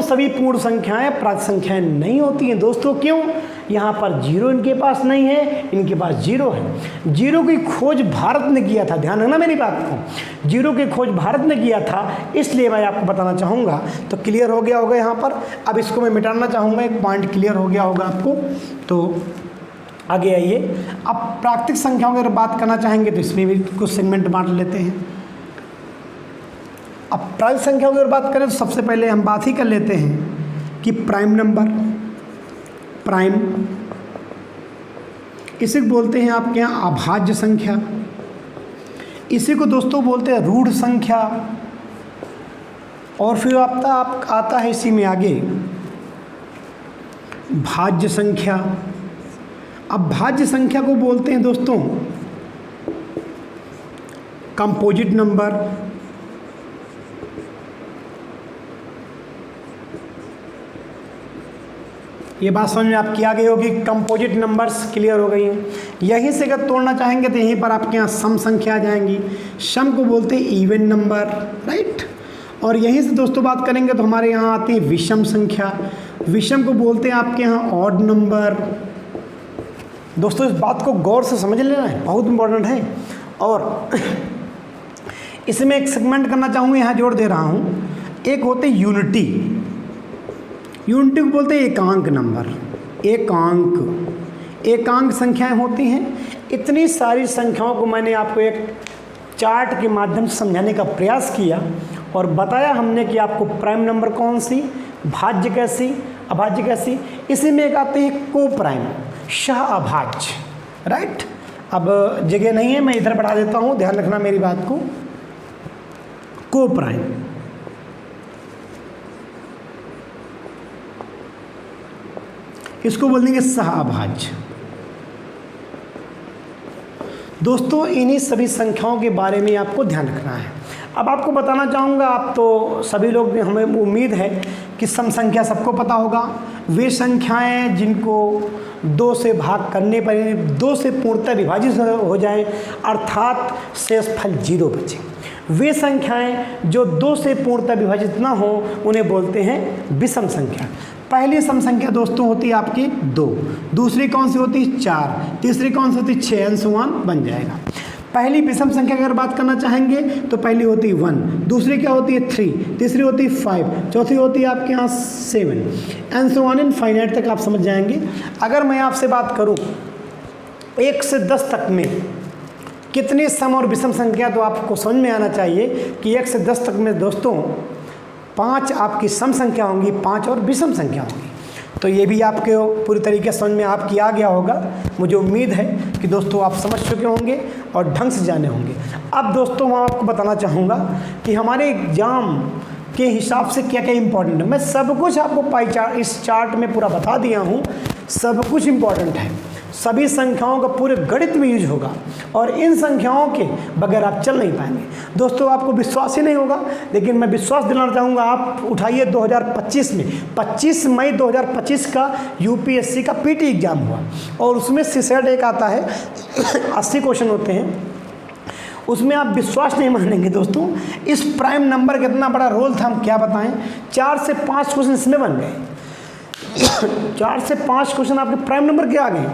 सभी पूर्ण संख्याएं प्राकृतिक संख्याएं नहीं होती हैं दोस्तों। क्यों? यहाँ पर 0 इनके पास नहीं है, इनके पास 0 है। 0 की खोज भारत ने किया था, ध्यान रखना मेरी बात को। 0 की खोज भारत ने किया था, इसलिए मैं आपको बताना चाहूँगा। तो क्लियर हो गया होगा यहाँ पर। अब इसको मैं मिटाना चाहूँगा, एक पॉइंट क्लियर हो गया होगा आपको। तो आगे आइए, अब प्राकृतिक संख्याओं की अगर बात करना चाहेंगे तो इसमें भी कुछ सेगमेंट बांट लेते हैं। अब प्राकृतिक संख्याओं की अगर बात करें तो सबसे पहले हम बात ही कर लेते हैं कि प्राइम नंबर, प्राइम, इसे बोलते हैं आपके यहाँ अभाज्य संख्या। इसी को दोस्तों बोलते हैं रूढ़ संख्या। और फिर आता है इसी में आगे भाज्य संख्या। अब भाज्य संख्या को बोलते हैं दोस्तों कंपोजिट नंबर। ये बात समझ में आपकी आ गई होगी, कंपोजिट नंबर्स क्लियर हो गई हैं। यहीं से अगर तोड़ना चाहेंगे तो यहीं पर आपके यहाँ सम संख्या आ जाएंगी। सम को बोलते हैं इवन नंबर, राइट। और यहीं से दोस्तों बात करेंगे तो हमारे यहाँ आती है विषम संख्या। विषम को बोलते हैं आपके यहाँ ऑड नंबर। दोस्तों इस बात को गौर से समझ लेना है, बहुत इंपॉर्टेंट है। और इसमें एक सेगमेंट करना चाहूँगा, यहाँ जोड़ दे रहा हूँ। एक होते यूनिटी। यूनिटी को बोलते हैं एकांक नंबर। एकांक संख्याएं होती हैं। इतनी सारी संख्याओं को मैंने आपको एक चार्ट के माध्यम से समझाने का प्रयास किया और बताया हमने कि आपको प्राइम नंबर कौन सी, भाज्य कैसी, अभाज्य कैसी। इसी में एक आते हैं को प्राइम, सह अभाज्य, राइट। अब जगह नहीं है, मैं इधर बढ़ा देता हूँ, ध्यान रखना मेरी बात को। को प्राइम, इसको बोल देंगे सह अभाज्य। दोस्तों इन्हीं सभी संख्याओं के बारे में आपको ध्यान रखना है। अब आपको बताना चाहूँगा, आप तो सभी लोग, हमें उम्मीद है कि सम संख्या सबको पता होगा। वे संख्याएं जिनको 2 से भाग करने पर 2 से पूर्णतः विभाजित हो जाएं, अर्थात शेषफल 0 बचे। वे संख्याएं जो 2 से पूर्णतः विभाजित ना हो उन्हें बोलते हैं विषम संख्या। पहली सम संख्या दोस्तों होती है आपकी 2, दूसरी कौन सी होती है 4, तीसरी कौन सी होती है 6, एंड सो ऑन बन जाएगा। पहली विषम संख्या अगर बात करना चाहेंगे तो पहली होती है 1, दूसरी क्या होती है 3, तीसरी होती है 5, चौथी होती है आपके यहाँ 7, एंड सो ऑन इनफाइनाइट तक आप समझ जाएंगे। अगर मैं आपसे बात करूँ 1 से 10 तक में कितनी सम और विषम संख्या, तो आपको समझ में आना चाहिए कि 1 से 10 तक में दोस्तों 5 आपकी सम संख्या होंगी, 5 और विषम संख्या होंगी। तो ये भी आपके पूरी तरीके से समझ में आपकी आ गया होगा। मुझे उम्मीद है कि दोस्तों आप समझ चुके होंगे और ढंग से जाने होंगे। अब दोस्तों मैं आपको बताना चाहूँगा कि हमारे एग्ज़ाम के हिसाब से क्या क्या इम्पोर्टेंट है। मैं सब कुछ आपको पाई चार्ट, इस चार्ट में पूरा बता दिया हूँ। सब कुछ इम्पोर्टेंट है, सभी संख्याओं का पूरे गणित में यूज होगा और इन संख्याओं के बगैर आप चल नहीं पाएंगे। दोस्तों आपको विश्वास ही नहीं होगा, लेकिन मैं विश्वास दिलाना चाहूँगा। आप उठाइए 2025 में 25 मई 2025 का यूपीएससी का पीटी एग्जाम हुआ और उसमें सीसेट एक आता है 80 क्वेश्चन होते हैं। उसमें आप विश्वास नहीं मानेंगे दोस्तों, इस प्राइम नंबर का इतना बड़ा रोल था, हम क्या बताएं। 4 से 5 क्वेश्चन इसमें बन गए 4 से 5 क्वेश्चन आपके प्राइम नंबर के आ गए।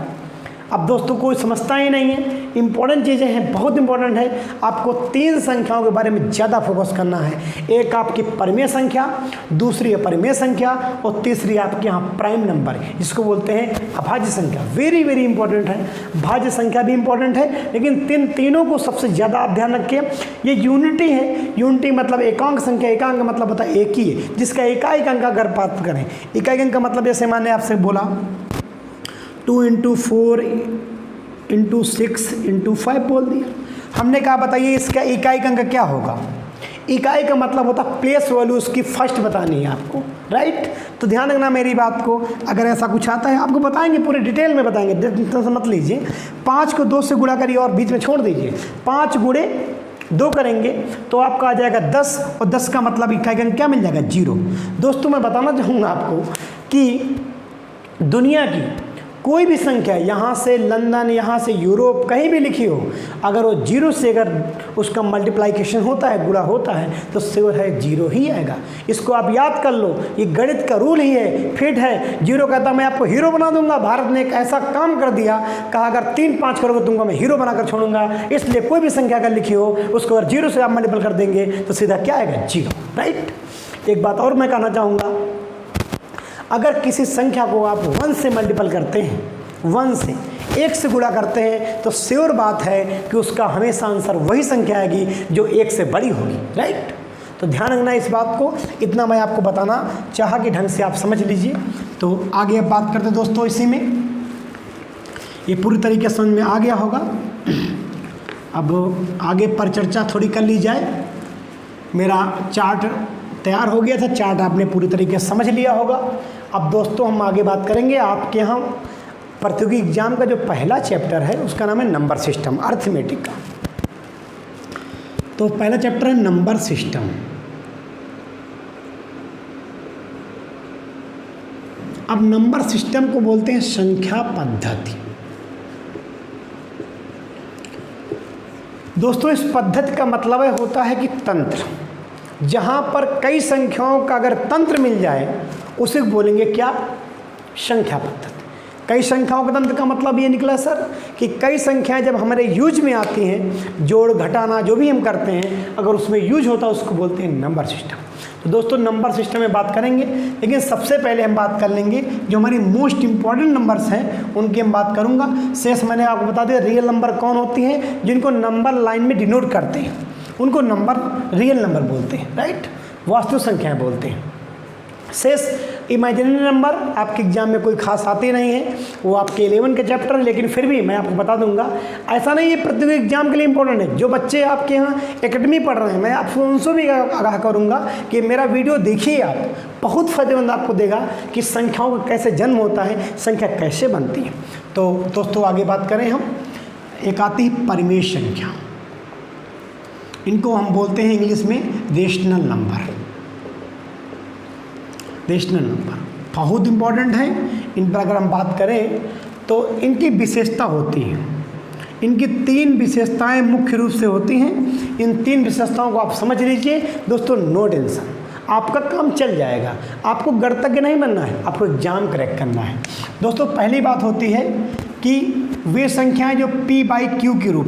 अब दोस्तों कोई समझता ही नहीं है। इंपॉर्टेंट चीज़ें हैं, बहुत इंपॉर्टेंट है। आपको 3 संख्याओं के बारे में ज़्यादा फोकस करना है। एक आपकी परिमेय संख्या, दूसरी अपरिमेय संख्या और तीसरी आपके यहाँ प्राइम नंबर, जिसको बोलते हैं अभाज्य संख्या। वेरी वेरी इंपॉर्टेंट है। भाज्य संख्या भी इंपॉर्टेंट है, लेकिन तीनों को सबसे ज़्यादा आप ध्यान रखिए। ये यूनिटी है। यूनिटी मतलब एकांक संख्या, एकांक मतलब होता है एक ही है, जिसका एकाएक अंक अगर बात करें, एकाएक अंक का मतलब जैसे मैंने आपसे बोला 2 × 4 × 6 × 5 बोल दिया। हमने कहा बताइए इसका इकाई अंक क्या होगा। इकाई का मतलब होता है प्लेस वैल्यू, उसकी फर्स्ट बतानी है आपको, राइट। तो ध्यान रखना मेरी बात को। अगर ऐसा कुछ आता है आपको बताएंगे, पूरे डिटेल में बताएंगे, टेंशन मत लीजिए। 5 को 2 से गुणा करिए और बीच में छोड़ दीजिए। 5 गुणे 2 करेंगे तो आपका आ जाएगा 10 और 10 का मतलब इकाई अंक क्या मिल जाएगा 0। दोस्तों मैं बताना चाहूँगा आपको कि दुनिया की कोई भी संख्या, यहाँ से लंदन, यहाँ से यूरोप, कहीं भी लिखी हो, अगर वो 0 से अगर उसका मल्टीप्लाइकेशन होता है, गुणा होता है, तो सिर्फ है 0 ही आएगा। इसको आप याद कर लो, ये गणित का रूल ही है, फिट है। 0 कहता मैं आपको हीरो बना दूंगा। भारत ने एक ऐसा काम कर दिया, कहा अगर 3-5 करोगे तुमको मैं हीरो बनाकर छोड़ूंगा। इसलिए कोई भी संख्या अगर लिखी हो, उसको अगर 0 से आप मल्टीपल कर देंगे तो सीधा क्या आएगा 0, राइट। एक बात और मैं कहना चाहूँगा, अगर किसी संख्या को आप 1 से मल्टीपल करते हैं, 1 से 1 से गुणा करते हैं, तो श्योर बात है कि उसका हमेशा आंसर वही संख्या आएगी जो 1 से बड़ी होगी, राइट। तो ध्यान रखना इस बात को। इतना मैं आपको बताना चाहा कि ढंग से आप समझ लीजिए। तो आगे अब बात करते दोस्तों, इसी में ये पूरी तरीके से समझ में आ गया होगा। अब आगे पर चर्चा थोड़ी कर ली जाए। मेरा चार्ट तैयार हो गया था, चार्ट आपने पूरी तरीके से समझ लिया होगा। अब दोस्तों हम आगे बात करेंगे आपके यहाँ प्रतियोगी एग्जाम का जो पहला चैप्टर है उसका नाम है नंबर सिस्टम, अर्थमेटिक का। तो पहला चैप्टर है नंबर सिस्टम। अब नंबर सिस्टम को बोलते हैं संख्या पद्धति। दोस्तों इस पद्धति का मतलब है होता है कि तंत्र, जहाँ पर कई संख्याओं का अगर तंत्र मिल जाए उसे बोलेंगे क्या, संख्या पद्धति। कई संख्याओं का तंत्र का मतलब ये निकला सर कि कई संख्याएं जब हमारे यूज में आती हैं, जोड़ घटाना जो भी हम करते हैं, अगर उसमें यूज होता है उसको बोलते हैं नंबर सिस्टम। तो दोस्तों नंबर सिस्टम में बात करेंगे, लेकिन सबसे पहले हम बात कर लेंगे जो हमारी मोस्ट इंपॉर्टेंट नंबर्स हैं उनकी हम बात करूँगा। शेष मैंने आपको बता दिया रियल नंबर कौन होती हैं, जिनको नंबर लाइन में डिनोट करते हैं उनको नंबर रियल नंबर बोलते हैं, राइट, वास्तविक संख्याएं बोलते हैं। शेष इमेजिनरी नंबर आपके एग्जाम में कोई खास आते नहीं है, वो आपके 11 के चैप्टर है, लेकिन फिर भी मैं आपको बता दूंगा। ऐसा नहीं है प्रतियोगी एग्जाम के लिए इंपॉर्टेंट है। जो बच्चे आपके यहाँ एकेडमी पढ़ रहे हैं, मैं आपको उनसे भी आगाह करूँगा कि मेरा वीडियो देखिए आप, बहुत फायदेमंद आपको देगा कि संख्याओं का कैसे जन्म होता है, संख्या कैसे बनती है। तो दोस्तों आगे बात करें हम, एक आती है परिमेय संख्या, इनको हम बोलते हैं इंग्लिश में रेशनल नंबर। रेशनल नंबर बहुत इंपॉर्टेंट है। इन पर अगर हम बात करें तो इनकी विशेषता होती है, इनकी 3 विशेषताएं मुख्य रूप से होती हैं। इन 3 विशेषताओं को आप समझ लीजिए दोस्तों, नो टेंशन, आपका काम चल जाएगा। आपको गणितज्ञ नहीं बनना है, आपको एग्जाम क्रैक करना है। दोस्तों पहली बात होती है कि वे संख्याएं जो p/q के रूप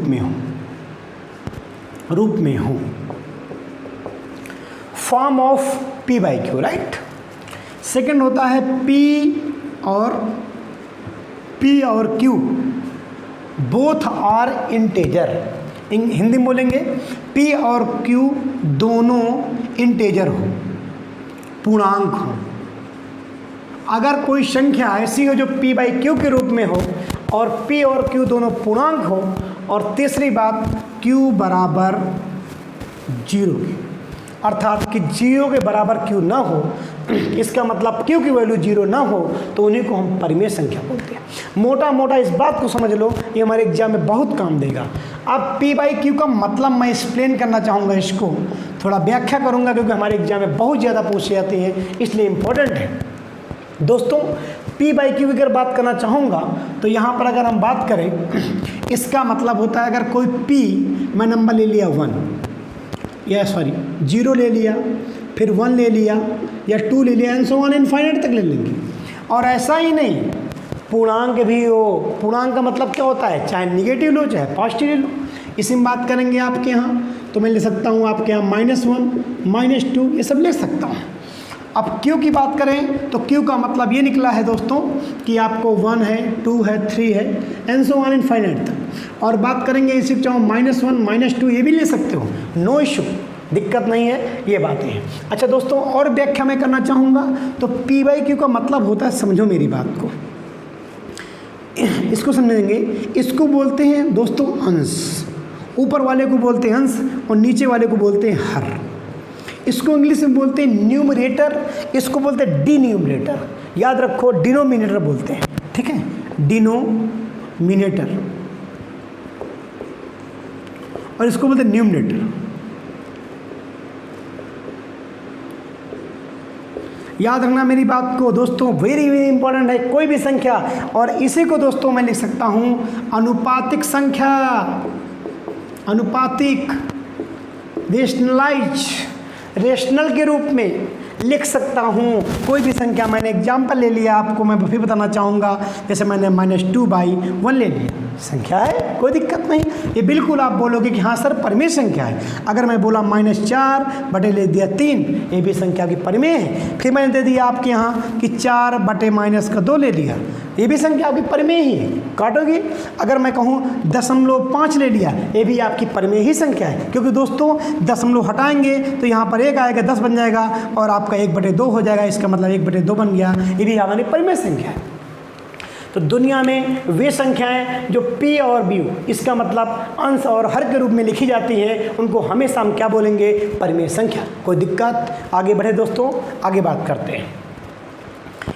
में हो, form of p/q, right. Second होता है p और q both are integer. Hindi में बोलेंगे p और q दोनों इंटेजर हो, पूर्णांक हो। अगर कोई संख्या ऐसी हो जो p/q के रूप में हो और p और q दोनों पूर्णांक हो, और तीसरी बात q बराबर 0 की, अर्थात कि जीरो के बराबर क्यू ना हो, इसका मतलब क्यू की वैल्यू जीरो ना हो, तो उन्हीं को हम परिमेय संख्या बोलते हैं। मोटा मोटा इस बात को समझ लो, ये हमारे एग्जाम में बहुत काम देगा। अब पी बाई क्यू का मतलब मैं एक्सप्लेन करना चाहूँगा, इसको थोड़ा व्याख्या करूँगा, क्योंकि हमारे एग्जाम में बहुत ज़्यादा पूछे जाते हैं, इसलिए इम्पोर्टेंट है। दोस्तों पी बाई क्यू की अगर बात करना चाहूँगा तो यहाँ पर अगर हम बात करें, इसका मतलब होता है अगर कोई पी, मैं नंबर ले लिया 1 या 0 ले लिया, फिर 1 ले लिया या 2 ले लिया, एंड सो ऑन इनफाइनाइट तक ले लेंगे। और ऐसा ही नहीं, पूर्णांक भी हो, पूर्णांक का मतलब क्या होता है, चाहे निगेटिव लो चाहे पॉजिटिव लो। इसी में बात करेंगे आपके यहाँ तो मैं ले सकता हूँ आपके यहाँ -1 -2 ये सब ले सकता हूँ। अब Q की बात करें तो Q का मतलब ये निकला है दोस्तों कि आपको 1 है, 2 है, 3 है, एंड सो ऑन इनफाइनाइट तक। और बात करेंगे इसी चाहो -1 -2 ये भी ले सकते हो, नो इशू, दिक्कत नहीं है, ये बातें हैं। अच्छा दोस्तों और व्याख्या मैं करना चाहूँगा तो P बाई Q का मतलब होता है, समझो मेरी बात को, इसको समझेंगे, इसको बोलते हैं दोस्तों अंश, ऊपर वाले को बोलते हैं अंश और नीचे वाले को बोलते हैं हर। इसको इंग्लिश में बोलते हैं न्यूमरेटर, इसको बोलते हैं डिन्यूमरेटर, याद रखो डिनोमिनेटर बोलते हैं, ठीक है, डिनोमिनेटर, और इसको बोलते हैं न्यूमरेटर। याद रखना मेरी बात को दोस्तों, वेरी वेरी इंपॉर्टेंट है कोई भी संख्या, और इसी को दोस्तों मैं लिख सकता हूँ अनुपातिक संख्या, अनुपातिक, रेशनल के रूप में लिख सकता हूँ कोई भी संख्या। मैंने एग्जाम्पल ले लिया, आपको मैं फिर बताना चाहूँगा, जैसे मैंने -2/1 ले लिया, संख्या है, कोई दिक्कत नहीं, ये बिल्कुल आप बोलोगे कि हाँ सर परिमेय संख्या है। अगर मैं बोला -4 बटे ले दिया 3, ये भी संख्या की परिमेय है। फिर मैंने दे दिया आपके यहाँ कि 4 बटे -2 ले लिया, ये भी संख्या आपकी परिमेय ही है, काटोगे। अगर मैं कहूँ 0.5 ले लिया, ये भी आपकी परिमेय ही संख्या है, क्योंकि दोस्तों दशमलव हटाएंगे तो यहाँ पर 1 आएगा, 10 बन जाएगा और आपका 1/2 हो जाएगा, इसका मतलब 1/2 बन गया, ये भी हमारी परिमेय संख्या है। तो दुनिया में वे संख्याएं जो P और B, इसका मतलब अंश और हर के रूप में लिखी जाती हैं, उनको हमेशा हम क्या बोलेंगे, परिमेय संख्या। कोई दिक्कत, आगे बढ़े दोस्तों, आगे बात करते हैं।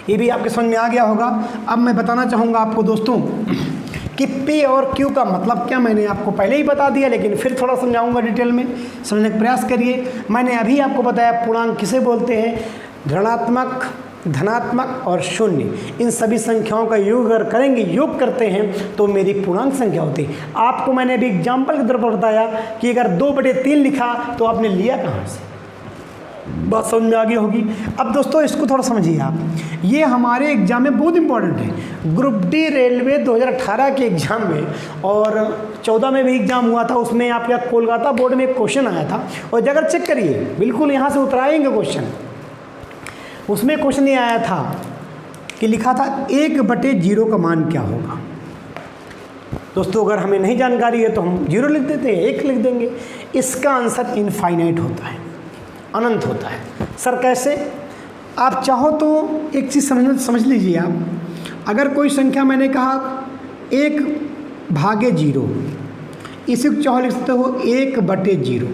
ये भी आपके समझ में आ गया होगा। अब मैं बताना चाहूँगा आपको दोस्तों कि P और Q का मतलब क्या, मैंने आपको पहले ही बता दिया, लेकिन फिर थोड़ा समझाऊंगा डिटेल में, समझने का प्रयास करिए। मैंने अभी आपको बताया पूर्णांक किसे बोलते हैं, ऋणात्मक, धनात्मक और शून्य, इन सभी संख्याओं का योग अगर करेंगे, योग करते हैं तो मेरी पूर्णांक संख्या होती है। आपको मैंने अभी एग्जाम्पल के तौर पर बताया कि अगर 2/3 लिखा तो आपने लिया कहाँ से, बात समझ में आ गई होगी। अब दोस्तों इसको थोड़ा समझिए आप, ये हमारे एग्जाम में बहुत इंपॉर्टेंट है। ग्रुप डी रेलवे 2018 के एग्जाम में और 14 में भी एग्जाम हुआ था, उसमें आपका कोलकाता बोर्ड में एक क्वेश्चन आया था, और अगर चेक करिए बिल्कुल यहाँ से उतराएंगे क्वेश्चन, उसमें क्वेश्चन ये आया था कि लिखा था 1/0 का मान क्या होगा। दोस्तों अगर हमें नहीं जानकारी है तो हम 0 लिख देते हैं, 1 लिख देंगे। इसका आंसर इनफाइनाइट होता है, अनंत होता है। सर कैसे? आप चाहो तो एक चीज़ समझ लीजिए आप, अगर कोई संख्या मैंने कहा 1/0, इसी को चाहो लिख सकते हो 1/0,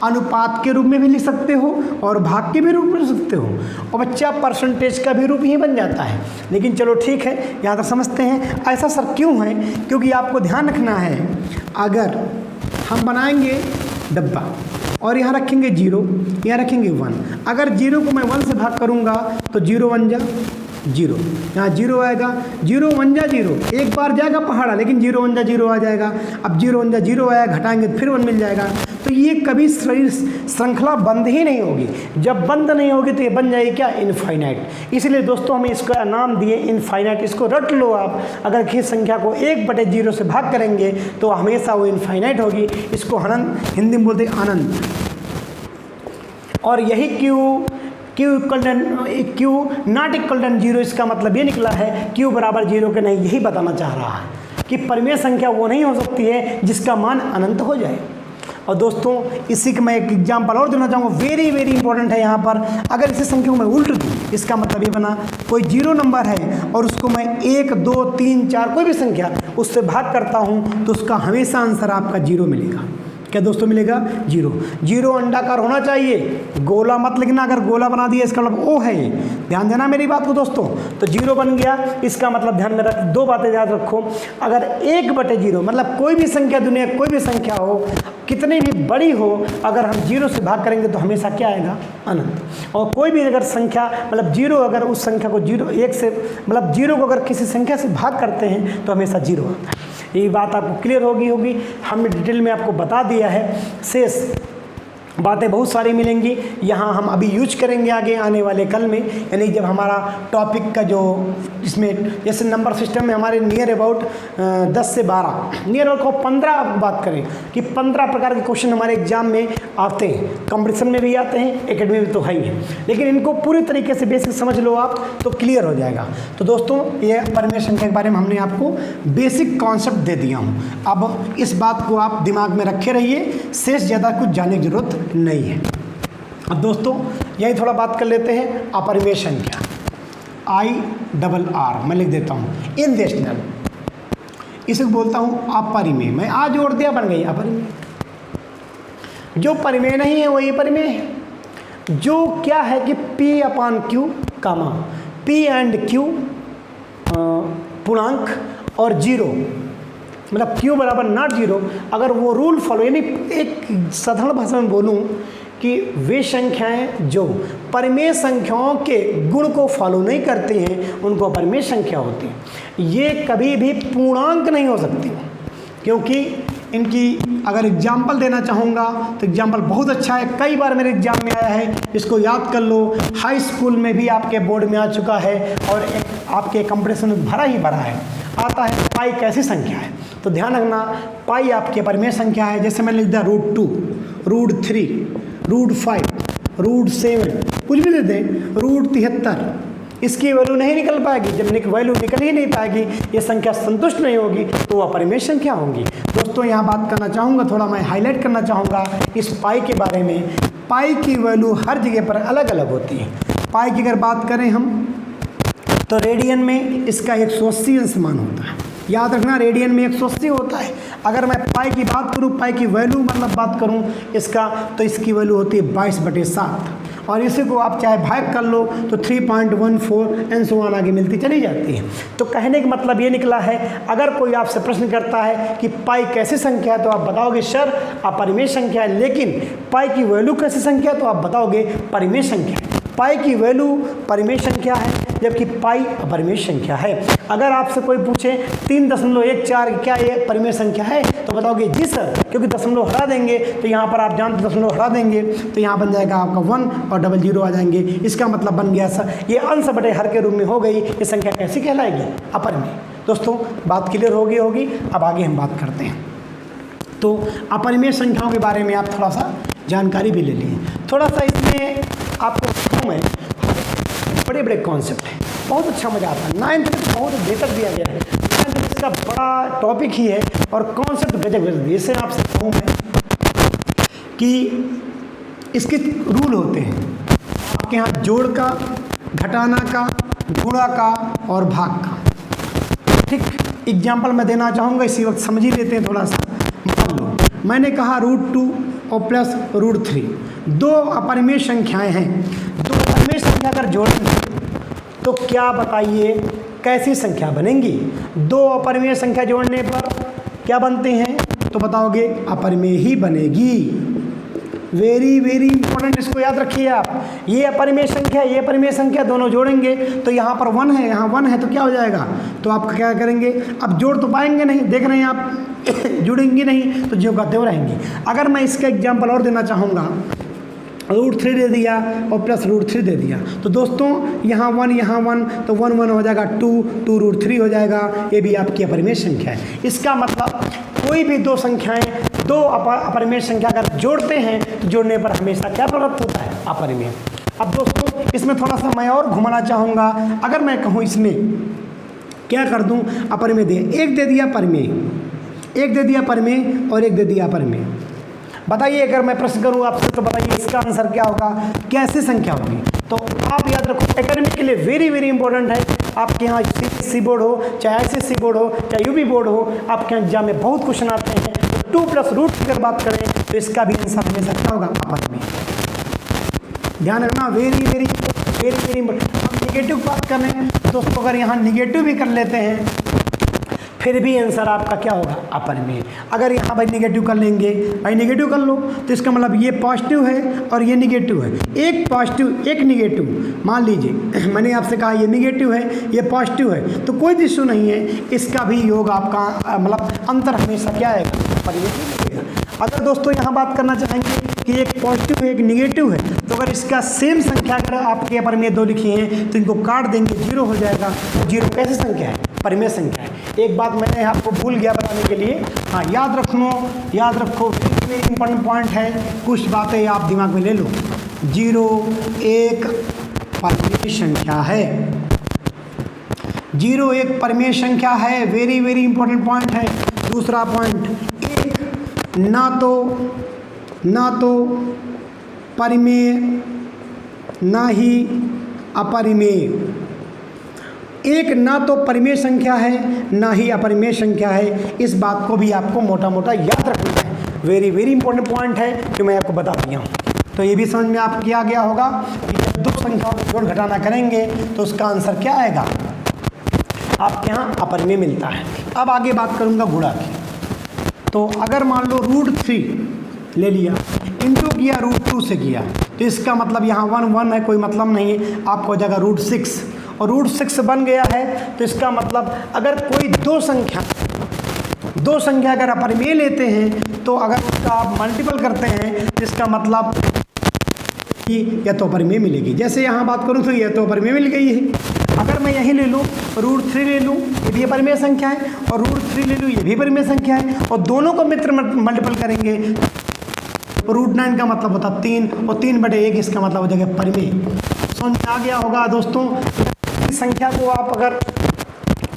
अनुपात के रूप में भी लिख सकते हो और भाग के भी रूप में लिख सकते हो, और बच्चा परसेंटेज का भी रूप ही बन जाता है। लेकिन चलो ठीक है, यहाँ तक समझते हैं। ऐसा सर क्यों है? क्योंकि आपको ध्यान रखना है, अगर हम बनाएंगे डब्बा और यहाँ रखेंगे 0, यहाँ रखेंगे 1, अगर 0 को मैं 1 से भाग करूँगा तो 0 1 जा 0, यहाँ 0 आएगा, 0 1 जा 0, एक बार जाएगा पहाड़ा, लेकिन 0 1 जा 0 आ जाएगा। अब 0 1 जा 0 आया, घटाएंगे फिर 1 मिल जाएगा। तो ये कभी श्रृंखला बंद ही नहीं होगी। जब बंद नहीं होगी तो ये बन जाएगी क्या, इनफाइनाइट। इसलिए दोस्तों हमें इसका नाम दिए इनफाइनाइट। इसको रट लो आप, अगर किसी संख्या को 1/0 से भाग करेंगे तो हमेशा वो इनफाइनाइट होगी। इसको अनंत हिंदी में बोलते हैं, अनंत। और यही क्यू नॉट इक्वल टू 0, इसका मतलब ये निकला है क्यू बराबर 0 के नहीं, यही बताना चाह रहा है कि परिमेय संख्या वो नहीं हो सकती है जिसका मान अनंत हो जाए। और दोस्तों इसी का मैं एक एग्जाम्पल और देना चाहूँगा, वेरी वेरी इंपॉर्टेंट है यहाँ पर। अगर इसी संख्या को मैं उल्ट दूँ, इसका मतलब ये बना कोई 0 नंबर है और उसको मैं 1 2 3 4 कोई भी संख्या उससे भाग करता हूँ तो उसका हमेशा आंसर आपका 0 मिलेगा। क्या दोस्तों मिलेगा? 0। 0 अंडाकार होना चाहिए, गोला मत लिखना, अगर गोला बना दिया इसका मतलब O है ये, ध्यान देना मेरी बात को दोस्तों। तो 0 बन गया, इसका मतलब ध्यान में रख, 2 बातें याद रखो। अगर 1/0 मतलब कोई भी संख्या, दुनिया कोई भी संख्या हो, कितनी भी बड़ी हो, अगर हम 0 से भाग करेंगे तो हमेशा क्या आएगा? अनंत। और कोई भी अगर संख्या मतलब 0, अगर उस संख्या को 1 से मतलब 0 को अगर किसी संख्या से भाग करते हैं तो हमेशा 0 आता है। ये बात आपको क्लियर होगी। हमने डिटेल में आपको बता दिया है। शेष बातें बहुत सारी मिलेंगी, यहाँ हम अभी यूज करेंगे आगे आने वाले कल में, यानी जब हमारा टॉपिक का जो इसमें जैसे नंबर सिस्टम में हमारे नियर अबाउट 10 से 12 नियर अबाउट 15 आप बात करें कि 15 प्रकार के क्वेश्चन हमारे एग्जाम में आते हैं, कंपटीशन में भी आते हैं, एकेडमी में तो है ही है, लेकिन इनको पूरी तरीके से बेसिक समझ लो आप तो क्लियर हो जाएगा। तो दोस्तों ये परिमेय संख्या के बारे में हमने आपको बेसिक कॉन्सेप्ट दे दिया हूँ। अब इस बात को आप दिमाग में रखे रहिए, शेष ज़्यादा कुछ जानने की जरूरत नहीं है। अब दोस्तों यही थोड़ा बात कर लेते हैं अपरिमेय संख्या, IRR मैं लिख देता हूँ, इनडेसिमल, इसे बोलता हूँ अपरिमेय। मैं आ जोड़ दिया, बन गई अपरिमेय। जो परिमेय नहीं है वही परिमेय है। जो क्या है कि P/Q comma P and Q पूर्णांक और 0 मतलब Q बराबर नॉट 0, अगर वो रूल फॉलो, यानी एक साधारण भाषा में बोलूँ कि वे संख्याएं जो परिमेय संख्याओं के गुण को फॉलो नहीं करती हैं उनको अपरिमेय संख्या होती है। ये कभी भी पूर्णांक नहीं हो सकती, क्योंकि इनकी अगर एग्जाम्पल देना चाहूँगा तो एग्जाम्पल बहुत अच्छा है, कई बार मेरे एग्जाम में आया है, इसको याद कर लो। हाई स्कूल में भी आपके बोर्ड में आ चुका है और एक आपके कंपटीशन में भरा ही भरा है, आता है पाई कैसी संख्या है। तो ध्यान रखना, पाई आपकी अपरिमेय संख्या है। जैसे मैंने लिख दिया √2, √3, √5, √7, कुछ भी दे दें, √73, इसकी वैल्यू नहीं निकल पाएगी। जब वैल्यू निकल ही नहीं पाएगी, ये संख्या संतुष्ट नहीं होगी, तो वो अपरिमेय संख्या होंगी। दोस्तों यहाँ बात करना चाहूँगा, थोड़ा मैं हाईलाइट करना चाहूँगा इस पाई के बारे में। पाई की वैल्यू हर जगह पर अलग अलग होती है। पाई की अगर बात करें हम तो रेडियन में इसका 180 अंश मान होता है, याद रखना रेडियन में 180 होता है। अगर मैं पाई की बात करूँ, पाई की वैल्यू मतलब बात करूँ इसका, तो इसकी वैल्यू होती है 22/7, और इसी को आप चाहे भाग कर लो तो 3.14 एंड सो ऑन आगे मिलती चली जाती है। तो कहने का मतलब ये निकला है, अगर कोई आपसे प्रश्न करता है कि पाई कैसी संख्या है तो आप बताओगे सर अपरिमेय संख्या है, लेकिन पाई की वैल्यू कैसी संख्या तो आप बताओगे परिमेय संख्या। पाई की वैल्यू परिमेय संख्या है, जबकि पाई अपरिमेय संख्या है। अगर आपसे कोई पूछे 3.14 क्या ये परिमेय संख्या है तो बताओगे जी सर, क्योंकि दशमलव हटा देंगे तो यहाँ पर आप जानते दशमलव हटा देंगे तो यहाँ बन जाएगा आपका 1 और 00 आ जाएंगे। इसका मतलब बन गया सर ये अंश बटे हर के रूप में हो गई, ये संख्या कैसी कहलाएगी? अपरिमेय। दोस्तों बात क्लियर होगी। अब आगे हम बात करते हैं। तो अपरिमेय संख्याओं के बारे में आप थोड़ा सा जानकारी भी ले लिए, थोड़ा सा इसमें आपको में बड़े बड़े कॉन्सेप्ट हैं, बहुत अच्छा मजा आता है। 9th में बहुत बेहतर दिया गया है, 9th में इसका बड़ा टॉपिक ही है और कॉन्सेप्ट गजब दिए। इससे आपसे कहूँ मैं कि इसके रूल होते हैं आपके यहाँ जोड़ का, घटाना का, गुणा का और भाग का। ठीक एग्जाम्पल मैं देना चाहूँगा, इसी वक्त समझ ही लेते हैं थोड़ा सा। मान लो मैंने कहा √2 और प्लस √3 दो अपरिमेय संख्याएं हैं। दो अपरिमेय संख्या अगर जोड़ेंगे तो क्या बताइए कैसी संख्या बनेंगी? दो अपरिमेय संख्या जोड़ने पर क्या बनते हैं तो बताओगे अपरिमेय ही बनेगी। वेरी वेरी इंपॉर्टेंट, इसको याद रखिए आप। ये अपरिमेय संख्या, ये अपरिमेय संख्या दोनों जोड़ेंगे तो यहाँ पर 1 है, यहाँ 1 है तो क्या हो जाएगा? तो आप क्या करेंगे? अब जोड़ तो पाएंगे नहीं, देख रहे हैं आप जुड़ेंगी नहीं तो जो का त्यों रहेंगी। अगर मैं इसका एग्जाम्पल और देना चाहूँगा, √3 दे दिया और प्लस √3 दे दिया तो दोस्तों यहाँ 1 यहाँ 1 तो 1 1 हो जाएगा 2 √3 हो जाएगा। ये भी आपकी अपरिमेय संख्या है। इसका मतलब कोई भी दो संख्याएं, दो अपरिमेय संख्या अगर जोड़ते हैं तो जोड़ने पर हमेशा क्या प्राप्त होता है? अपरिमेय। अब दोस्तों इसमें थोड़ा सा मैं और घुमाना चाहूँगा। अगर मैं कहूँ इसमें क्या कर दूँ? अपरिमेय दे, एक दे दिया परिमेय, एक दे दिया परिमेय और एक दे दिया अपरिमेय। बताइए अगर मैं प्रश्न करूँ आपसे तो बताइए इसका आंसर क्या होगा? कैसी संख्या होगी? तो आप याद रखो एकेडमिक के लिए वेरी वेरी इंपॉर्टेंट है। आपके यहाँ CBSE बोर्ड हो, चाहे ICSE बोर्ड हो, चाहे UP बोर्ड हो, आपके यहाँ एग्जाम में बहुत क्वेश्चन आते हैं। 2 + √3 अगर बात करें तो इसका भी आंसर हमेशा क्या होगा, अपर में। ध्यान रखना, वेरी वेरी वेरी। हम निगेटिव बात कर रहे हैं दोस्तों, अगर यहाँ निगेटिव भी कर लेते हैं फिर भी आंसर आपका क्या होगा, अपर में। अगर यहाँ भाई निगेटिव कर लेंगे, भाई निगेटिव कर लो तो इसका मतलब ये पॉजिटिव है और ये निगेटिव है, एक पॉजिटिव एक निगेटिव। मान लीजिए मैंने आपसे कहा ये निगेटिव है ये पॉजिटिव है, तो कोई इशू नहीं है, इसका भी योग आपका मतलब अंतर हमेशा क्या आएगा, अपर में ही मिलेगा। अगर दोस्तों यहाँ बात करना चाहेंगे कि एक पॉजिटिव है एक निगेटिव है, तो अगर इसका सेम संख्या अगर आपके अपर में दो लिखी हैं तो इनको काट देंगे, जीरो हो जाएगा। जीरो कैसी संख्या है, परिमेय संख्या है। एक बात मैंने आपको भूल गया बताने के लिए, हाँ याद रखो वेरी इंपॉर्टेंट पॉइंट है, कुछ बातें आप दिमाग में ले लो। जीरो एक परिमेय संख्या है, जीरो एक परिमेय संख्या है, वेरी वेरी इंपॉर्टेंट पॉइंट है। दूसरा पॉइंट, एक ना तो परिमेय ना ही अपरिमेय, एक ना तो परिमेय संख्या है ना ही अपरिमेय संख्या है। इस बात को भी आपको मोटा मोटा याद रखना है, वेरी वेरी इंपॉर्टेंट पॉइंट है जो मैं आपको बता दिया हूँ। तो ये भी समझ में आपको किया गया होगा कि जब दो संख्याओं को जोड़ घटाना करेंगे तो उसका आंसर क्या आएगा, आपके यहाँ अपरिमेय मिलता है। अब आगे बात करूँगा गुणा की। तो अगर मान लो √3 ले लिया, इंटू किया √2 से किया, तो इसका मतलब यहाँ 1 है, कोई मतलब नहीं है, आपको हो जाएगा √6। और √6 बन गया है तो इसका मतलब अगर कोई दो संख्या अगर अपरिमेय लेते हैं तो अगर उसका आप मल्टीपल करते हैं तो इसका मतलब कि या तो अपरिमेय मिलेगी। जैसे यहाँ बात करूँ तो यह तो अपरिमेय मिल गई है। अगर मैं यही ले लूँ √3 ले लूँ, ये भी अपरिमेय संख्या है, और √3 ले लूँ, ये भी अपरिमेय संख्या है, और दोनों को मित्र मल्टीपल करेंगे √9 का मतलब होता 3 और 3/1 इसका मतलब हो जाएगा परिमेय। समझ में आ गया होगा दोस्तों। संख्या को आप अगर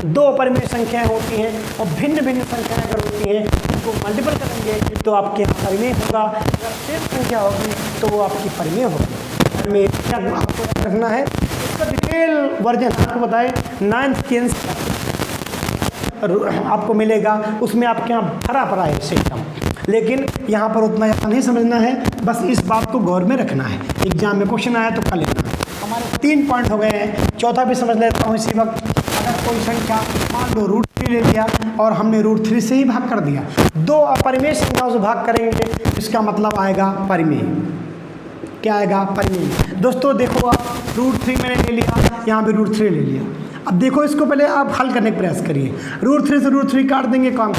दो अपरिमेय संख्याएं होती हैं और भिन्न भिन्न संख्याएं अगर होती हैं उनको मल्टीपल करेंगे तो आपके यहाँ परिमेय होगा, अगर सेम संख्या होगी तो वो आपकी परिमेय होगी। परिमेय क्या आपको रखना है, इसका डिटेल वर्जन आपको बताए 9th के आपको मिलेगा, उसमें आपके यहाँ भरा पड़ा है सिस्टम, लेकिन यहाँ पर उतना ज़्यादा नहीं समझना है, बस इस बात को गौर में रखना है। एग्जाम में क्वेश्चन आया तो कर लेना। हमारे 3 पॉइंट हो गए हैं, चौथा भी समझ लेता हूँ इसी वक्त। अगर कोई संख्या मान लो √3 ले लिया और हमने √3 से ही भाग कर दिया, दो अपरिमेय संख्याओं से भाग करेंगे इसका मतलब आएगा परिमेय। क्या आएगा, परिमेय। दोस्तों देखो आप √3 मैंने ले लिया, यहाँ भी √3 ले लिया। अब देखो इसको पहले आप हल करने का प्रयास करिए। √3 से √3 काट देंगे, काम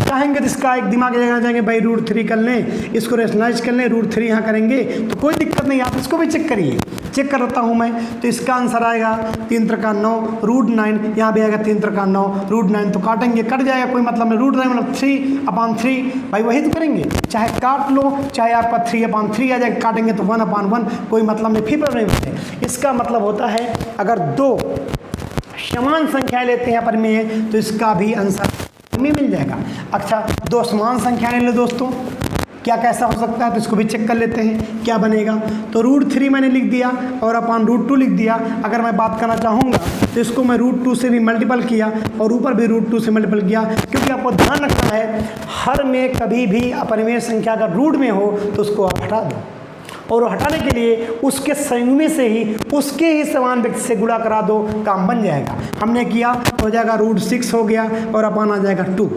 चाहेंगे तो इसका एक दिमाग लगाना चाहेंगे भाई √3 कर लें, इसको रेशनलाइज कर लें, √3 यहाँ करेंगे तो कोई दिक्कत नहीं। आप इसको भी चेक करिए, चेक करता हूँ मैं। तो इसका आंसर आएगा 3 त्रिका 9, √9 यहाँ भी आएगा 3 त्रिका 9, √9 तो काटेंगे कट जाएगा, कोई मतलब नहीं। √9 मतलब 3/3 भाई वही तो करेंगे, चाहे काट लो चाहे आपका 3/3 आ जाए, काटेंगे तो 1/1 कोई मतलब नहीं, फिर नहीं होते। इसका मतलब होता है अगर दो समान संख्याएं लेते हैं परिमेय तो इसका भी आंसर में मिल जाएगा। अच्छा दो समान संख्या ले लो दोस्तों, क्या कैसा हो सकता है तो इसको भी चेक कर लेते हैं क्या बनेगा। तो √3 मैंने लिख दिया और अपन √2 लिख दिया। अगर मैं बात करना चाहूँगा तो इसको मैं √2 से भी मल्टीपल किया और ऊपर भी √2 से मल्टीपल किया, क्योंकि आपको ध्यान रखना है हर में कभी भी अपरिमेय संख्या अगर रूट में हो तो उसको आप हटा दो, और हटाने के लिए उसके संयुग्मी से ही उसके ही समान व्यक्ति से गुणा करा दो, काम बन जाएगा। हमने किया हो जाएगा √6 हो गया और अपन आ जाएगा 2।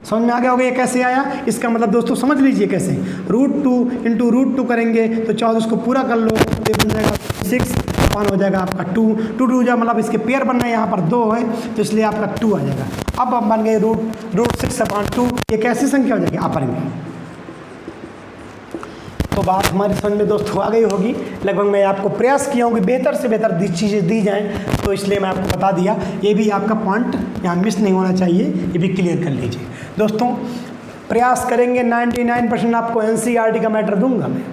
समझ में आ गया होगा ये कैसे आया। इसका मतलब दोस्तों समझ लीजिए कैसे, √2 इंटू √2 करेंगे तो 14 उसको पूरा कर लो तो बन जाएगा 6, अपन हो जाएगा आपका 2 जब मतलब इसके पेयर बनना है, यहाँ पर 2 है तो इसलिए आपका 2 आ जाएगा। अब हम बन गए √6/2, ये कैसी संख्या हो जाएगी, अपरिमेय। तो बात हमारी समझ में दोस्तों आ गई होगी लगभग। मैं आपको प्रयास किया हूँ कि बेहतर से बेहतर चीज़ें दी जाएं, तो इसलिए मैं आपको बता दिया। ये भी आपका पॉइंट यहाँ मिस नहीं होना चाहिए, ये भी क्लियर कर लीजिए दोस्तों। प्रयास करेंगे 99% आपको NCERT का मैटर दूंगा मैं,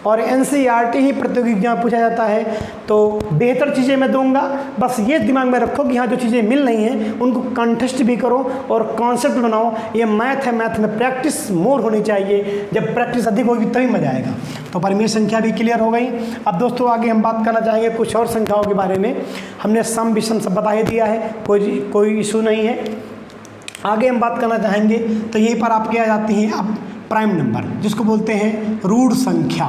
और NCERT ही प्रतियोगी एग्जाम पूछा जाता है तो बेहतर चीज़ें मैं दूंगा। बस ये दिमाग में रखो कि हाँ जो चीज़ें मिल रही हैं उनको कंटेस्ट भी करो और कॉन्सेप्ट बनाओ। ये मैथ है, मैथ में प्रैक्टिस मोर होनी चाहिए, जब प्रैक्टिस अधिक होगी तभी मजा आएगा। तो परिमेय संख्या भी क्लियर हो गई। अब दोस्तों आगे हम बात करना चाहेंगे कुछ और संख्याओं के बारे में। हमने सम विषम सब बता ही दिया है, कोई इशू नहीं है। आगे हम बात करना चाहेंगे तो यहीं पर आपके आ जाती हैं अब प्राइम नंबर, जिसको बोलते हैं रूढ़ संख्या।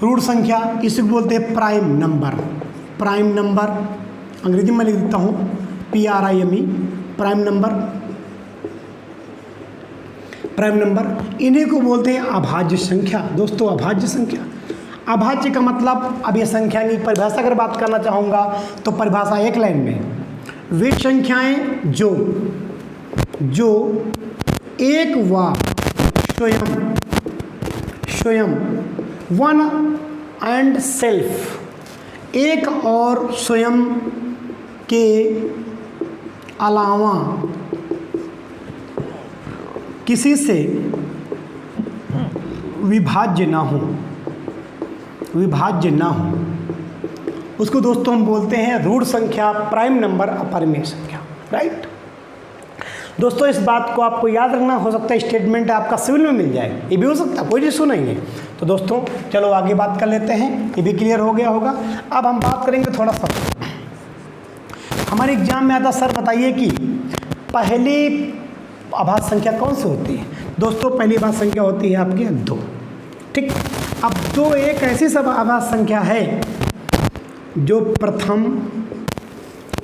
रूढ़ संख्या इसको बोलते हैं प्राइम नंबर। प्राइम नंबर अंग्रेजी में लिख देता हूँ PRIME, prime number. Prime number इन्हीं को बोलते हैं अभाज्य संख्या। दोस्तों अभाज्य संख्या, अभाज्य का मतलब, अब ये संख्या की परिभाषा अगर बात करना चाहूँगा तो परिभाषा एक लाइन में, वे संख्याएं जो एक व स्वयं वन एंड सेल्फ, एक और स्वयं के अलावा किसी से विभाज्य ना हो, विभाज्य ना हो, उसको दोस्तों हम बोलते हैं रूढ़ संख्या, प्राइम नंबर, अपरिमेय संख्या। राइट दोस्तों, इस बात को आपको याद रखना। हो सकता है स्टेटमेंट आपका सिविल में मिल जाए, ये भी हो सकता है, कोई इशू नहीं है। तो दोस्तों चलो आगे बात कर लेते हैं, ये भी क्लियर हो गया होगा। अब हम बात करेंगे थोड़ा सा, हमारे एग्जाम में आता, सर बताइए कि पहली अभाज्य संख्या कौन सी होती है। दोस्तों पहली अभाज्य संख्या होती है आपकी 2। ठीक, अब 2 एक ऐसी सब अभाज्य संख्या है जो प्रथम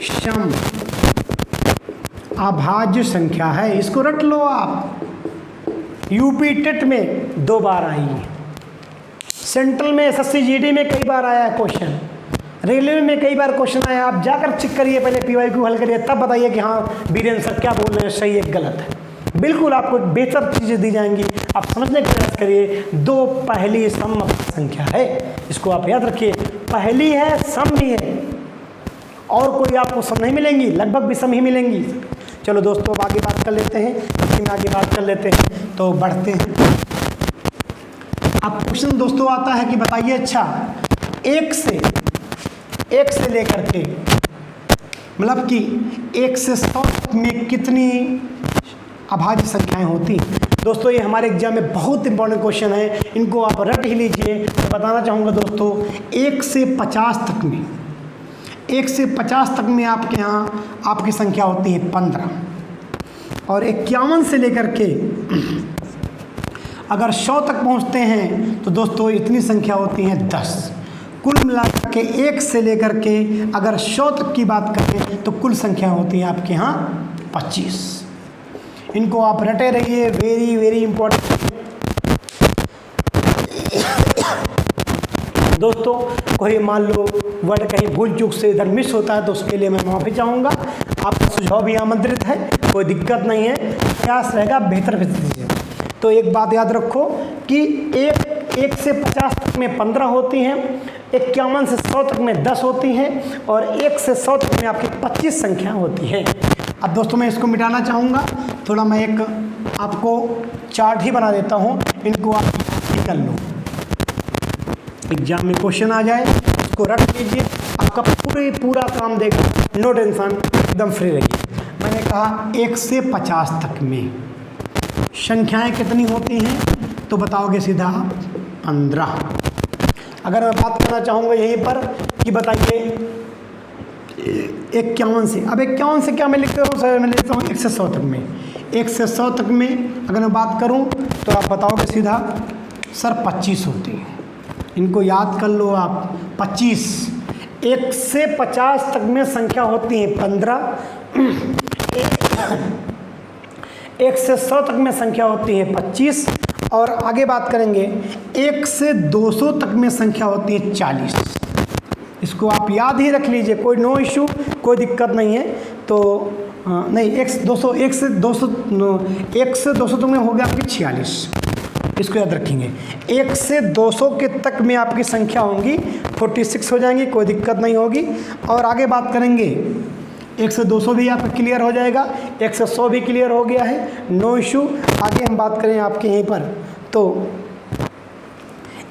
सम अभाज्य संख्या है। इसको रट लो आप, यूपी टेट में 2 बार आई है, सेंट्रल में SSC GD में कई बार आया है क्वेश्चन, रेलवे में कई बार क्वेश्चन आया। आप जाकर चेक करिए, पहले PYQ हल करिए, तब बताइए कि हाँ वीरेंद्र सर क्या बोल रहे हैं, सही है गलत है। बिल्कुल आपको बेहतर चीज़ें दी जाएंगी, आप समझने का प्रयास करिए। 2 पहली सम संख्या है, इसको आप याद रखिए, पहली है, सम भी है, और कोई आपको सम नहीं मिलेंगी, लगभग भी सम ही मिलेंगी। चलो दोस्तों अब आगे बात कर लेते हैं, इसी में आगे बात कर लेते हैं, तो बढ़ते हैं। अब क्वेश्चन दोस्तों आता है कि बताइए, अच्छा एक से लेकर के मतलब कि 1 से 100 में कितनी अभाज्य संख्याएं होती हैं। दोस्तों ये हमारे एग्जाम में बहुत इंपॉर्टेंट क्वेश्चन है, इनको आप रट ही लीजिए। मैं बताना चाहूँगा दोस्तों, 1 से 50 तक में, 1 से 50 तक में आपके यहाँ आपकी संख्या होती है 15, और 51 से लेकर के अगर 100 तक पहुँचते हैं तो दोस्तों इतनी संख्या होती है 10। कुल मिलाकर के 1 से लेकर के अगर 100 तक की बात करें तो कुल संख्या होती है आपके यहाँ 25। इनको आप रटे रहिए, वेरी वेरी इंपॉर्टेंट। दोस्तों कोई मान लो वर्ड कहीं भूल चूक से इधर मिस होता है तो उसके लिए मैं माफ़ी चाहूँगा। आपका सुझाव भी आमंत्रित है, कोई दिक्कत नहीं है, प्रयास रहेगा बेहतर दीजिए। तो एक बात याद रखो कि 1 से 50 तक में 15 होती हैं, 51 से 100 तक में 10 होती हैं, और 1 से 100 तक में आपकी 25 संख्या होती है। अब दोस्तों मैं इसको मिटाना चाहूँगा, थोड़ा मैं एक आपको चार्ट ही बना देता हूँ, इनको आप निकल लो, एग्जाम में क्वेश्चन आ जाए उसको रख लीजिए, आपका पूरा काम देगा, नो टेंशन, एकदम फ्री रहिए। मैंने कहा 1 से 50 तक में संख्याएं कितनी होती हैं, तो बताओगे सीधा 15। अगर मैं बात करना चाहूँगा यहीं पर कि बताइए 51 से, अब 51 से क्या मैं लिखता हूँ सर, मैं लिखता हूँ 1 से 100 तक में। 1 से 100 तक में अगर मैं बात करूँ तो आप बताओगे सीधा सर 25 होती है। इनको याद कर लो आप, 25। 1 से 50 तक में संख्या होती है 15, 1 से 100 तक में संख्या होती है 25, और आगे बात करेंगे 1 से 200 तक में संख्या होती है 40। इसको आप याद ही रख लीजिए, कोई नो इशू, कोई दिक्कत नहीं है। तो नहीं 1 से 200 तक में हो गया आपकी 46, इसको याद रखेंगे। 1 से 200 के तक में आपकी संख्या होंगी 46 हो जाएंगी, कोई दिक्कत नहीं होगी। और आगे बात करेंगे 1 से 200 भी आपका क्लियर हो जाएगा, 1 से 100 भी क्लियर हो गया है, नो इशू। आगे हम बात करें आपके यहीं पर तो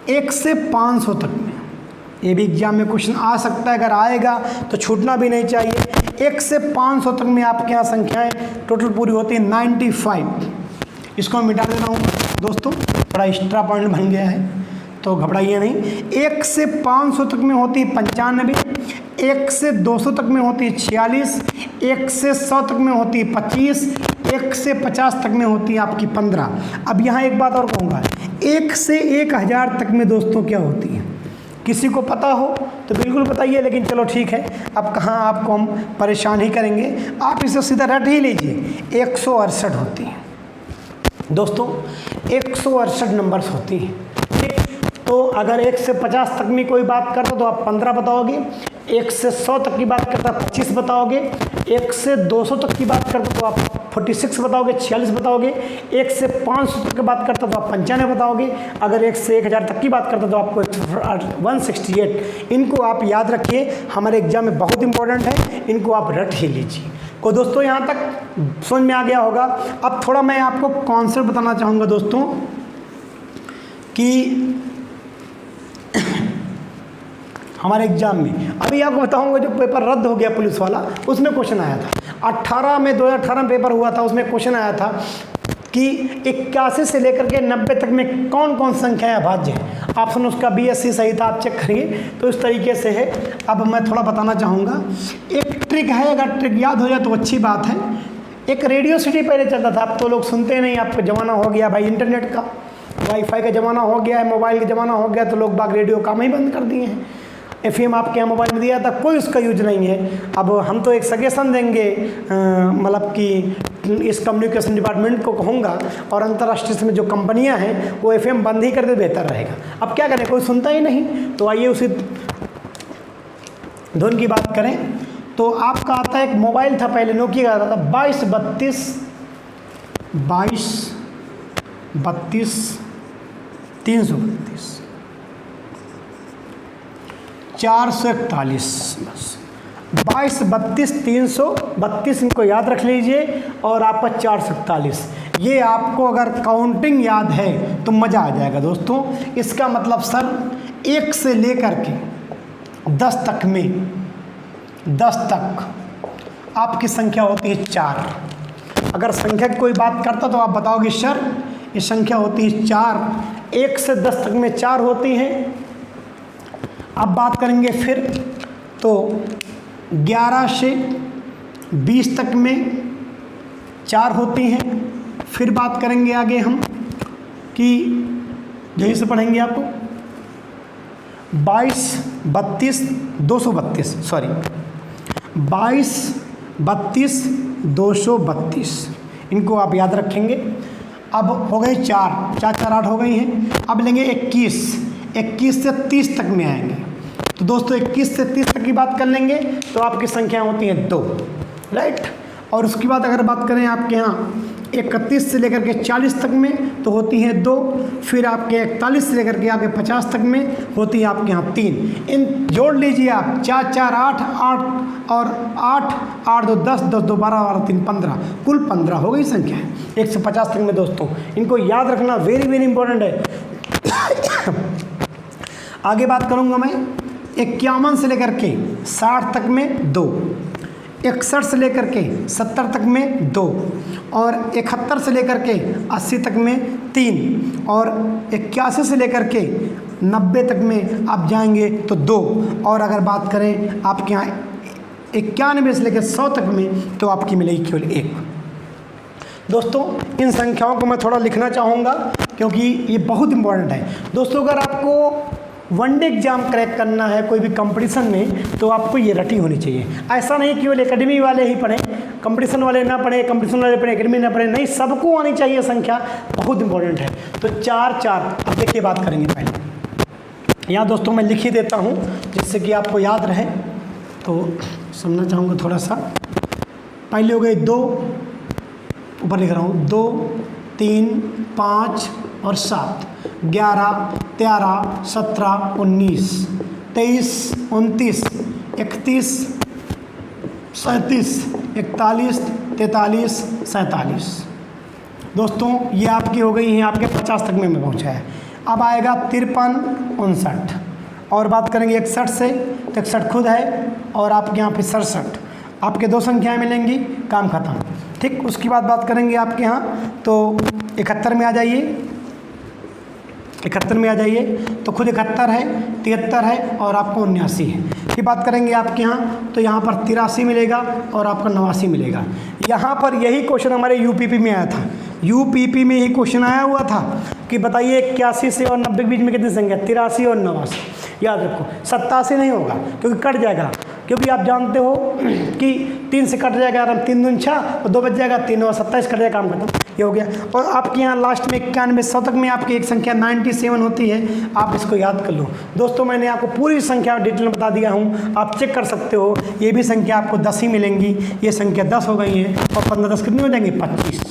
1 से 500 तक में, ये भी एग्जाम में क्वेश्चन आ सकता है, अगर आएगा तो छूटना भी नहीं चाहिए। 1 से 500 तक में आपके यहाँ संख्याएं टोटल पूरी होती है 95। इसको मिटा दे रहा हूँ दोस्तों, थोड़ा एक्स्ट्रा पॉइंट बन गया है, तो तो घबराइए नहीं। 1 से 500 तक में होती है 95, 1 से 200 तक में होती है 46, 1 से 100 तक में होती है 25, 1 से 50 तक में होती है आपकी 15। अब यहाँ एक बात और कहूँगा, 1 से 1000 तक में दोस्तों क्या होती है? किसी को पता हो तो बिल्कुल बताइए, लेकिन चलो ठीक है, अब कहाँ आपको हम परेशान ही करेंगे, आप इसे सीधा रट ही लीजिए। 168 होती है दोस्तों, 168 नंबर्स होती हैं। ठीक, तो अगर 1 से 50 तक में कोई बात करता तो आप 15 बताओगे, 1 से 100 तक की बात करता 25 बताओगे, 1 से 200 तक की बात करता तो आप 46 बताओगे, 46 बताओगे, 1 से 500 तक की बात करता तो आप 95 बताओगे, अगर 1 से 1000 तक की बात करता तो आपको 168। इनको आप याद रखिए, हमारे एग्जाम में बहुत इंपॉर्टेंट है, इनको आप रट ही लीजिए। को दोस्तों यहाँ तक समझ में आ गया होगा। अब थोड़ा मैं आपको कॉन्सेप्ट बताना चाहूँगा दोस्तों कि हमारे एग्जाम में अभी आपको बताऊंगा, जो पेपर रद्द हो गया पुलिस वाला, उसमें क्वेश्चन आया था 2018 में पेपर हुआ था, उसमें क्वेश्चन आया था कि 81 से लेकर के 90 तक में कौन कौन संख्याएं अभाज्य हैं। ऑप्शन उसका BSc सही था, आप चेक करिए। तो इस तरीके से है। अब मैं थोड़ा बताना चाहूँगा, एक ट्रिक है, अगर ट्रिक याद हो जाए तो अच्छी बात है। एक रेडियो सिटी पहले चलता था, अब तो लोग सुनते नहीं, आपका ज़माना हो गया भाई इंटरनेट का, वाईफाई का ज़माना हो गया है, मोबाइल का ज़माना हो गया, तो लोग बाग रेडियो काम ही बंद कर दिए हैं। FM आपके यहाँ मोबाइल में दिया था, कोई उसका यूज नहीं है। अब हम तो एक सजेशन देंगे, मतलब कि इस कम्युनिकेशन डिपार्टमेंट को कहूँगा, और अंतर्राष्ट्रीय में जो कंपनियाँ हैं वो FM बंद ही कर दे, बेहतर रहेगा। अब क्या करें, कोई सुनता ही नहीं। तो आइए उसी धुन की बात करें। तो आपका आता है, एक मोबाइल था पहले नोकिया का, आता था 2232 441, बस 2232 इनको याद रख लीजिए, और आपका 441। ये आपको अगर काउंटिंग याद है तो मज़ा आ जाएगा दोस्तों। इसका मतलब सर 1 से लेकर के 10 तक में, 10 तक आपकी संख्या होती है 4। अगर संख्या की कोई बात करता तो आप बताओगे सर ये संख्या होती है 4। 1 से 10 तक में 4 होती हैं। अब बात करेंगे फिर तो 11 से 20 तक में 4 होती हैं। फिर बात करेंगे आगे हम कि यहीं से पढ़ेंगे आपको 22 इनको आप याद रखेंगे। अब हो गए 4 4 8 हो गई हैं। अब लेंगे 21 से 30 तक में आएंगे। तो दोस्तों 21 से 30 तक की बात कर लेंगे तो आपकी संख्या होती है 2, राइट। और उसके बाद अगर बात करें आपके यहाँ 31 से लेकर के 40 तक में तो होती है 2। फिर आपके 41 से लेकर के आगे 50 तक में होती है आपके यहाँ 3। इन जोड़ लीजिए आप 4 4 8 8 और 8 8 2 10 10 2 12 12 3 15, कुल 15 हो गई संख्या 1 से 50 तक में। दोस्तों इनको याद रखना वेरी वेरी इंपॉर्टेंट है। आगे बात करूँगा मैं 51 से लेकर के 60 तक में 2, 61 से लेकर के 70 तक में 2, और 71 से लेकर के 80 तक में 3, और 81 से लेकर के 90 तक में आप जाएंगे तो 2, और अगर बात करें आपके यहाँ 91 से लेकर 100 तक में तो आपकी मिलेगी केवल 1। दोस्तों इन संख्याओं को मैं थोड़ा लिखना चाहूँगा क्योंकि ये बहुत इंपॉर्टेंट है। दोस्तों अगर आपको वनडे एग्जाम क्रैक करना है कोई भी कंपटीशन में तो आपको ये रटी होनी चाहिए। ऐसा नहीं केवल एकेडमी वाले ही पढ़ें, कंपटीशन वाले ना पढ़ें, कंपटीशन वाले पढ़ें, एकेडमी ना पढ़ें, नहीं, सबको आनी चाहिए संख्या, बहुत इंपॉर्टेंट है। तो 4 4 अब देखिए बात करेंगे पहले। यहाँ दोस्तों मैं लिख ही देता हूँ जिससे कि आपको याद रहे, तो समझना चाहूँगा थोड़ा सा। पहले हो गए 2, ऊपर लिख रहा हूँ 2 3 5 और 7, 11 13 17 19 23 29 31 37 41 43 47। दोस्तों ये आपकी हो गई हैं, आपके 50 तक में पहुंचा है। अब आएगा 53 59, और बात करेंगे 61 से तो 61 खुद है, और आपके यहाँ पे 67, आपके 2 संख्याएं मिलेंगी, काम खत्म। ठीक, उसके बाद बात करेंगे आपके यहाँ तो 71 में आ जाइए, 71 में आ जाइए तो खुद 71 है, 73 है और आपको 79 है। फिर बात करेंगे आपके यहाँ तो यहाँ पर 83 मिलेगा और आपका 89 मिलेगा। यहाँ पर यही क्वेश्चन हमारे यूपीपी में आया था, यूपीपी में यही क्वेश्चन आया हुआ था कि बताइए 81 से और 90 के बीच में कितनी संख्या, 83 और 89। याद रखो 87 नहीं होगा क्योंकि कट जाएगा, क्योंकि आप जानते हो कि 3 से कट जाएगा, 3 दूनी 6 और 2 बच जाएगा 3 और 27 कट जाएगा, काम खत्म, ये हो गया। और आपके यहाँ लास्ट में 91 शतक में आपकी एक संख्या 97 होती है, आप इसको याद कर लो। दोस्तों मैंने आपको पूरी संख्या डिटेल में बता दिया हूँ, आप चेक कर सकते हो। ये भी संख्या आपको 10 ही मिलेंगी, ये संख्या 10 हो गई है और 15 10 कितनी हो जाएंगी, 25।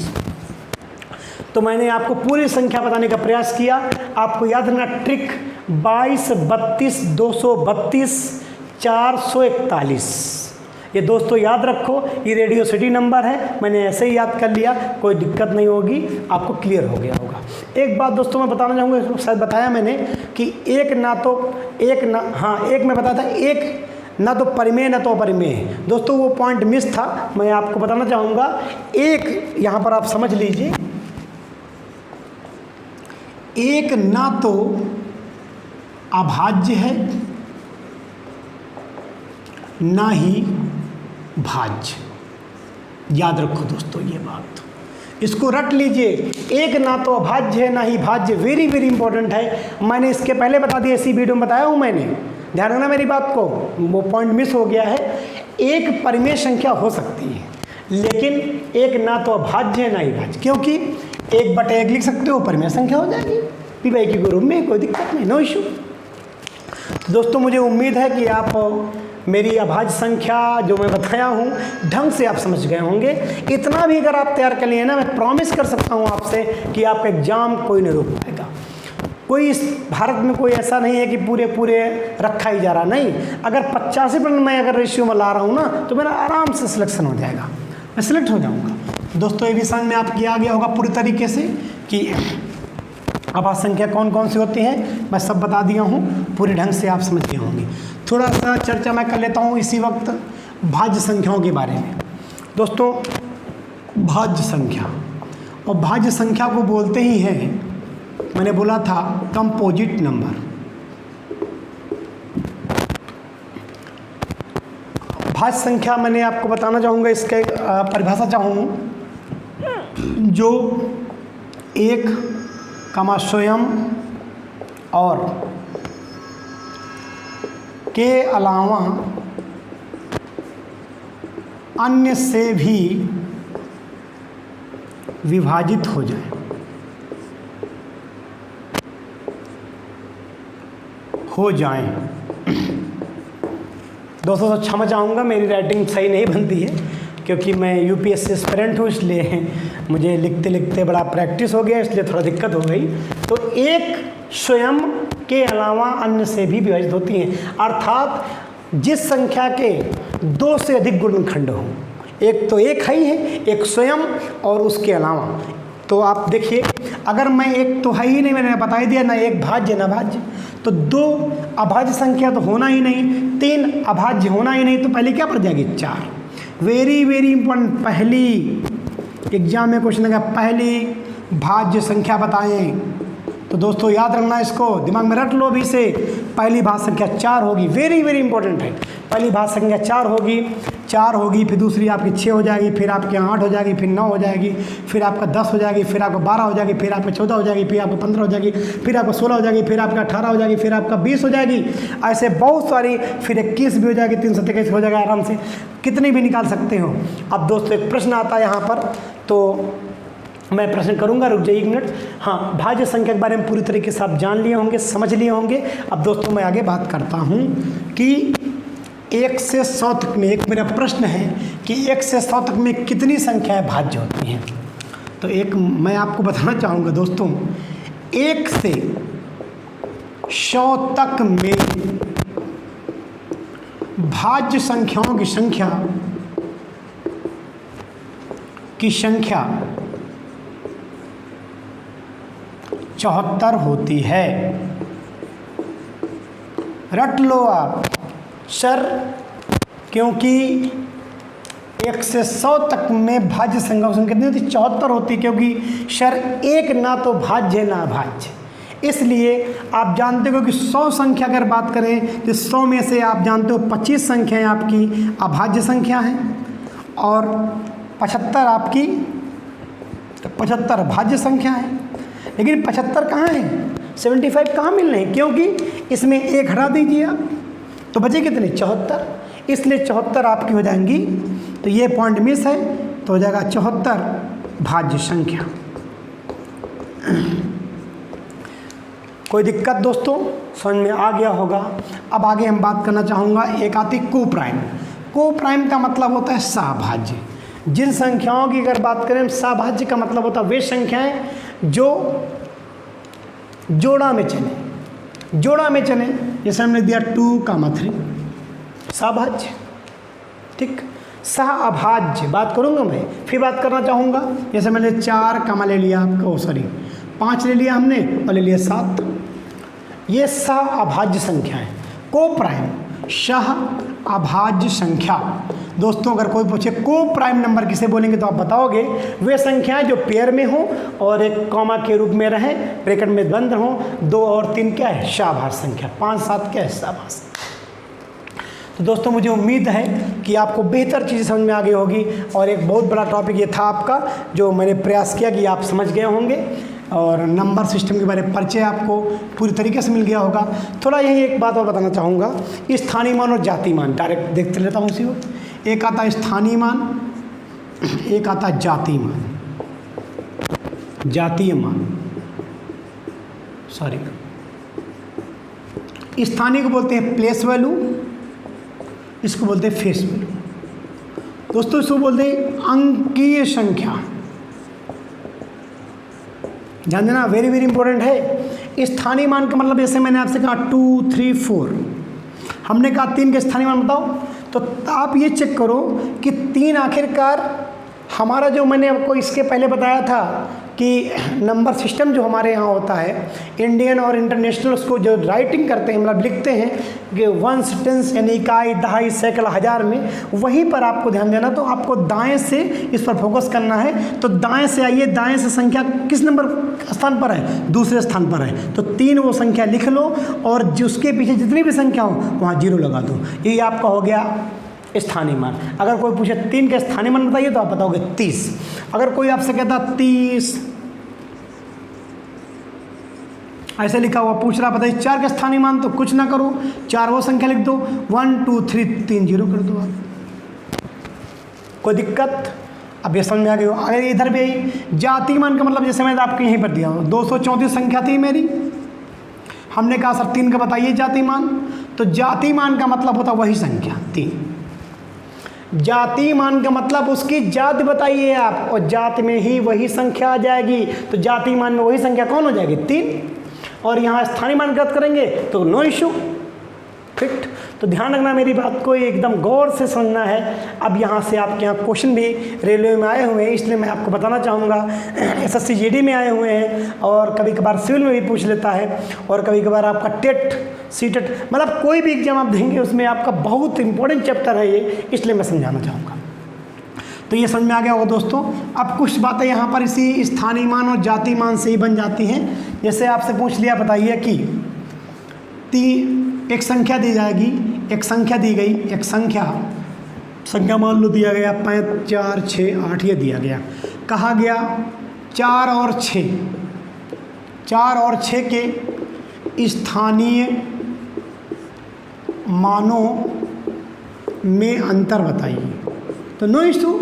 तो मैंने आपको पूरी संख्या बताने का प्रयास किया। आपको याद रखना ट्रिक 22 32 232 441। ये दोस्तों याद रखो, ये रेडियो सिटी नंबर है, मैंने ऐसे ही याद कर लिया, कोई दिक्कत नहीं होगी, आपको क्लियर हो गया होगा। एक बात दोस्तों मैं बताना चाहूँगा, शायद बताया मैंने कि एक मैं बताया था, एक ना तो परिमेय ना तो अपरिमेय। दोस्तों वो पॉइंट मिस था, मैं आपको बताना चाहूँगा। एक यहाँ पर आप समझ लीजिए, एक ना तो अभाज्य है ना ही भाज्य। याद रखो दोस्तों ये बात, इसको रट लीजिए। एक ना तो अभाज्य है ना ही भाज्य, वेरी वेरी इंपॉर्टेंट है। मैंने इसके पहले बता दिया, इसी वीडियो में बताया हूँ मैंने, ध्यान रखना मेरी बात को, वो पॉइंट मिस हो गया है। एक परिमेय संख्या हो सकती है लेकिन एक ना तो अभाज्य है ना ही भाज्य, क्योंकि 1/1 लिख सकते हो, परिमेय संख्या हो जाएगी पी वाई के रूप में, कोई दिक्कत नहीं, नो इशू। तो दोस्तों मुझे उम्मीद है कि आप मेरी अभाज्य संख्या जो मैं बताया हूँ ढंग से आप समझ गए होंगे। इतना भी अगर आप तैयार कर लिए ना, मैं प्रॉमिस कर सकता हूँ आपसे कि आपका एग्जाम कोई नहीं रोक पाएगा। कोई इस भारत में कोई ऐसा नहीं है कि पूरे रखा ही जा रहा, नहीं। अगर 85% मैं अगर रेशियो में ला रहा हूँ ना तो मेरा आराम से सिलेक्शन हो जाएगा, मैं सिलेक्ट हो जाऊँगा। दोस्तों ये भी समझ में आपकी आ गया होगा पूरी तरीके से कि अभाज्य संख्या कौन कौन सी होती हैं, मैं सब बता दिया हूँ, पूरे ढंग से आप समझ गए होंगे। थोड़ा सा चर्चा मैं कर लेता हूँ इसी वक्त भाज्य संख्याओं के बारे में। दोस्तों भाज्य संख्या, और भाज्य संख्या को बोलते ही हैं, मैंने बोला था कंपोजिट नंबर। भाज्य संख्या मैंने आपको बताना चाहूँगा, इसका परिभाषा चाहूँ, जो एक कमा स्वयं और के अलावा अन्य से भी विभाजित हो जाए, दोस्तों तो क्षमा चाहूँगा, मेरी राइटिंग सही नहीं बनती है क्योंकि मैं यूपीएससी एस्पिरेंट हूँ, इसलिए मुझे लिखते लिखते बड़ा प्रैक्टिस हो गया, इसलिए थोड़ा दिक्कत हो गई। तो एक स्वयं के अलावा अन्य से भी विभाजित होती हैं, अर्थात जिस संख्या के 2 से अधिक गुणनखंड हों, एक तो एक ही है, एक स्वयं और उसके अलावा। तो आप देखिए, अगर मैं एक तो है ही नहीं, मैंने बता ही दिया, ना एक भाज्य ना भाज्य, तो 2 अभाज्य संख्या तो होना ही नहीं, 3 अभाज्य होना ही नहीं, तो पहले क्या पड़ जाएगी, 4। वेरी वेरी इंपॉर्टेंट, पहली एग्जाम में क्वेश्चन आएगा, पहली भाज्य संख्या बताएं। तो दोस्तों याद रखना, इसको दिमाग में रट लो अभी से, पहली भाज्य संख्या 4 होगी, वेरी वेरी इंपॉर्टेंट है। पहली भाज्य संख्या 4 होगी, फिर दूसरी आपकी 6 हो जाएगी, फिर आपके 8 हो जाएगी, फिर 9 हो जाएगी, फिर आपका 10 हो जाएगी, फिर आपका 12 हो जाएगी, फिर आपका 14 हो जाएगी, फिर आपका 15 हो जाएगी, फिर आपका 16 हो जाएगी, फिर आपका 18 हो जाएगी, फिर आपका 20 हो जाएगी, ऐसे बहुत सारी, फिर 21 भी हो जाएगी, 323 हो जाएगा, आराम से कितनी भी निकाल सकते हो। अब दोस्तों एक प्रश्न आता है यहाँ पर, तो मैं प्रश्न करूंगा, रुक जाइए 1 मिनट। हाँ, भाज्य संख्या के बारे में पूरी तरीके से आप जान लिए होंगे, समझ लिए होंगे। अब दोस्तों मैं आगे बात करता हूँ कि 1 से 100 तक में, एक मेरा प्रश्न है कि 1 से 100 तक में कितनी संख्याएं भाज्य होती हैं। तो एक मैं आपको बताना चाहूँगा दोस्तों, 1 से 100 तक में भाज्य संख्याओं की संख्या 74 होती है। रट लो आप सर, क्योंकि 1 से 100 तक में भाज्य संख्या कितनी होती, 74 होती, क्योंकि सर एक ना तो भाज्य ना अभाज्य, इसलिए आप जानते हो कि 100 संख्या अगर बात करें तो 100 में से आप जानते हो 25 संख्याएं आपकी अभाज्य संख्या हैं और 75 आपकी 75 भाज्य संख्या है। लेकिन 75 कहाँ है, 75 कहाँ मिल रहे हैं, क्योंकि इसमें एक हटा दीजिए आप तो बचे कितने 74, इसलिए 74 आपकी हो जाएंगी। तो ये पॉइंट मिस है तो हो जाएगा 74 भाज्य संख्या। कोई दिक्कत दोस्तों, समझ में आ गया होगा। अब आगे हम बात करना चाहूँगा, एक आती कोप्राइम। कोप्राइम का मतलब होता है सहभाज्य। जिन संख्याओं की अगर बात करें, सहभाज्य का मतलब होता है वे संख्याएं जो जोड़ा में चले, जोड़ा में चले। जैसे हमने दिया 2, 3 सहभाज्य, ठीक। सहअभाज्य बात करूँगा मैं, फिर बात करना चाहूँगा। जैसे मैंने 4, ले लिया आपका, 5 ले लिया हमने और ले लिया 7, ये सहअभाज्य संख्या है। कोप्राइम सहअभाज्य संख्या। दोस्तों अगर कोई पूछे कोप्राइम नंबर किसे बोलेंगे तो आप बताओगे वे संख्याएं जो पेयर में हो और एक कॉमा के रूप में रहे, ब्रैकेट में बंद हो। 2 और 3 क्या है, सहअभाज्य संख्या। 5, 7 क्या है, सहअभाज्य। तो दोस्तों मुझे उम्मीद है कि आपको बेहतर चीज़ समझ में आ गई होगी और एक बहुत बड़ा टॉपिक ये था आपका जो मैंने प्रयास किया कि आप समझ गए होंगे और नंबर सिस्टम के बारे में परिचय आपको पूरी तरीके से मिल गया होगा। थोड़ा यही एक बात और बताना चाहूँगा, स्थानीय मान और जाति मान डायरेक्ट देखते लेता हूँ उसी वक्त। एक आता है स्थानीय मान, एक आता है जातीय मान। जातीय मान, सॉरी, स्थानीय को बोलते हैं प्लेस वैल्यू, इसको बोलते हैं फेस वैल्यू। दोस्तों इसको बोलते हैं अंकीय संख्या। ध्यान देना, वेरी वेरी इंपॉर्टेंट है। स्थानीय मान का मतलब जैसे मैंने आपसे कहा 2, 3, 4, हमने कहा 3 के स्थानीय मान बताओ, तो आप ये चेक करो कि 3 आखिरकार हमारा जो मैंने आपको इसके पहले बताया था कि नंबर सिस्टम जो हमारे यहाँ होता है इंडियन और इंटरनेशनल, उसको जो राइटिंग करते हैं मतलब लिखते हैं कि वंस, टेंस यानी इकाई, दहाई, सैकड़ा, हज़ार में, वहीं पर आपको ध्यान देना। तो आपको दाएं से इस पर फोकस करना है। तो दाएं से आइए, दाएं से संख्या किस नंबर स्थान पर है, दूसरे स्थान पर है। तो 3 वो संख्या लिख लो और जिसके पीछे जितनी भी संख्या हो वहाँ 0 लगा दो। ये आपका हो गया स्थानीय मान। अगर कोई पूछे 3 के स्थानीय मान बताइए तो आप बताओगे 30। अगर कोई आपसे कहता 30 ऐसे लिखा हुआ पूछ रहा, बताइए 4 के स्थानीय मान, तो कुछ ना करो, 4 वो संख्या लिख दो, 1, 2, 3, 3 0 कर दो आप। कोई दिक्कत? अब ये समझ में आ गई हो। अगर इधर भी जातीय मान का मतलब जैसे मैंने आपको यहीं पर दिया हो, 234 संख्या थी मेरी, हमने कहा सर 3 का बताइए जातीय मान। तो जातीय मान का मतलब होता वही संख्या 3। जातीय मान का मतलब उसकी जाति बताइए आप, और जाति में ही वही संख्या आ जाएगी। तो जातीय मान में वही संख्या कौन हो जाएगी, 3। और यहाँ स्थानीय मान गलत करेंगे तो नो इशू, फिट। तो ध्यान रखना, मेरी बात को एकदम गौर से समझना है। अब यहाँ से आपके यहाँ क्वेश्चन भी रेलवे में आए हुए हैं, इसलिए मैं आपको बताना चाहूँगा। एसएससी जीडी में आए हुए हैं और कभी कभार सिविल में भी पूछ लेता है, और कभी कभार आपका टेट, सीटेट, मतलब कोई भी एग्जाम आप देंगे उसमें आपका बहुत इंपॉर्टेंट चैप्टर है ये, इसलिए मैं समझाना चाहूँगा। तो ये समझ में आ गया होगा दोस्तों। अब कुछ बातें यहाँ पर इसी स्थानीय मान और जातीय मान से ही बन जाती हैं। जैसे आपसे पूछ लिया, बताइए कि एक संख्या दी जाएगी, एक संख्या दी गई, एक संख्या मान लो दिया गया 5, 4, 6, 8 ये दिया गया। कहा गया 4 और 6 के स्थानीय मानों में अंतर बताइए। तो नो इशू,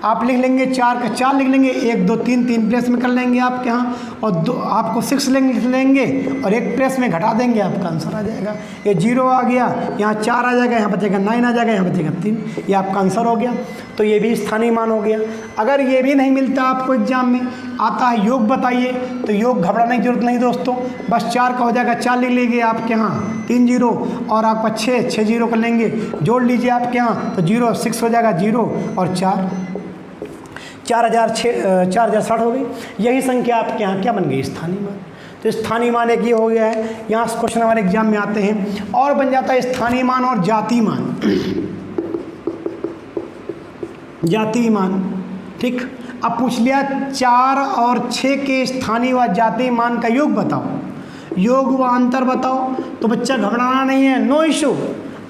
आप लिख लेंगे 4 का 4 लिख लेंगे, 1, 2, 3 प्लेस में कर लेंगे आपके यहाँ, और 2 आपको 6 लिख लेंगे और 1 प्लेस में घटा देंगे, आपका आंसर आ जाएगा। ये 0 आ गया, यहाँ 4 आ जाएगा, यहाँ बचेगा 9 आ जाएगा, यहाँ बचेगा 3, ये आपका आंसर हो गया। तो ये भी स्थानीय मान हो गया। अगर ये भी नहीं मिलता आपको एग्जाम में, आता है योग बताइए, तो योग घबराने की जरूरत नहीं दोस्तों, बस 4 का हो जाएगा, 4 लिख लेंगे आपके यहाँ, 3 0, और आपका 6 0 कर लेंगे, जोड़ लीजिए आपके यहाँ, तो 0 6 हो जाएगा, 0 और 4 4060 हो गई। यही संख्या आपके यहाँ क्या बन गई, स्थानीय मान। तो स्थानीय मान एक ये हो गया है। यहाँ से क्वेश्चन हमारे एग्जाम में आते हैं, और बन जाता है स्थानीय मान और जातीय मान। जातीय मान, ठीक। अब पूछ लिया 4 और 6 के स्थानीय व जातीय मान का योग बताओ। योग व अंतर बताओ। तो बच्चा घबराना नहीं है, नो इशू।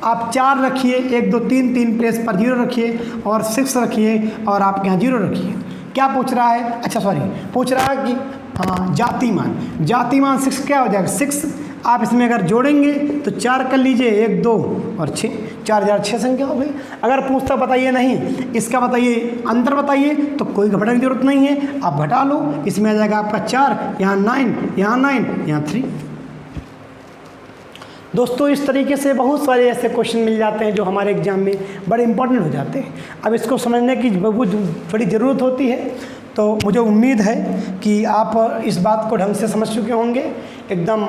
आप 4 रखिए, 1 2 3 3 प्लेस पर 0 रखिए और 6 रखिए और आपके यहाँ 0 रखिए। क्या पूछ रहा है? अच्छा सॉरी, पूछ रहा है कि हाँ जातिमान, जातिमान 6 क्या हो जाएगा? 6 आप इसमें अगर जोड़ेंगे तो 4 कर लीजिए, 1 2 और 6, 4006 संख्या हो गई। अगर पूछता बताइए नहीं इसका बताइए अंतर बताइए, तो कोई घबराने की जरूरत नहीं है, आप घटा लो। इसमें आ जाएगा आपका 4, यहाँ 9, यहाँ 9, यहाँ 3। दोस्तों इस तरीके से बहुत सारे ऐसे क्वेश्चन मिल जाते हैं जो हमारे एग्जाम में बड़े इंपॉर्टेंट हो जाते हैं। अब इसको समझने की बहुत बड़ी ज़रूरत होती है। तो मुझे उम्मीद है कि आप इस बात को ढंग से समझ चुके होंगे, एकदम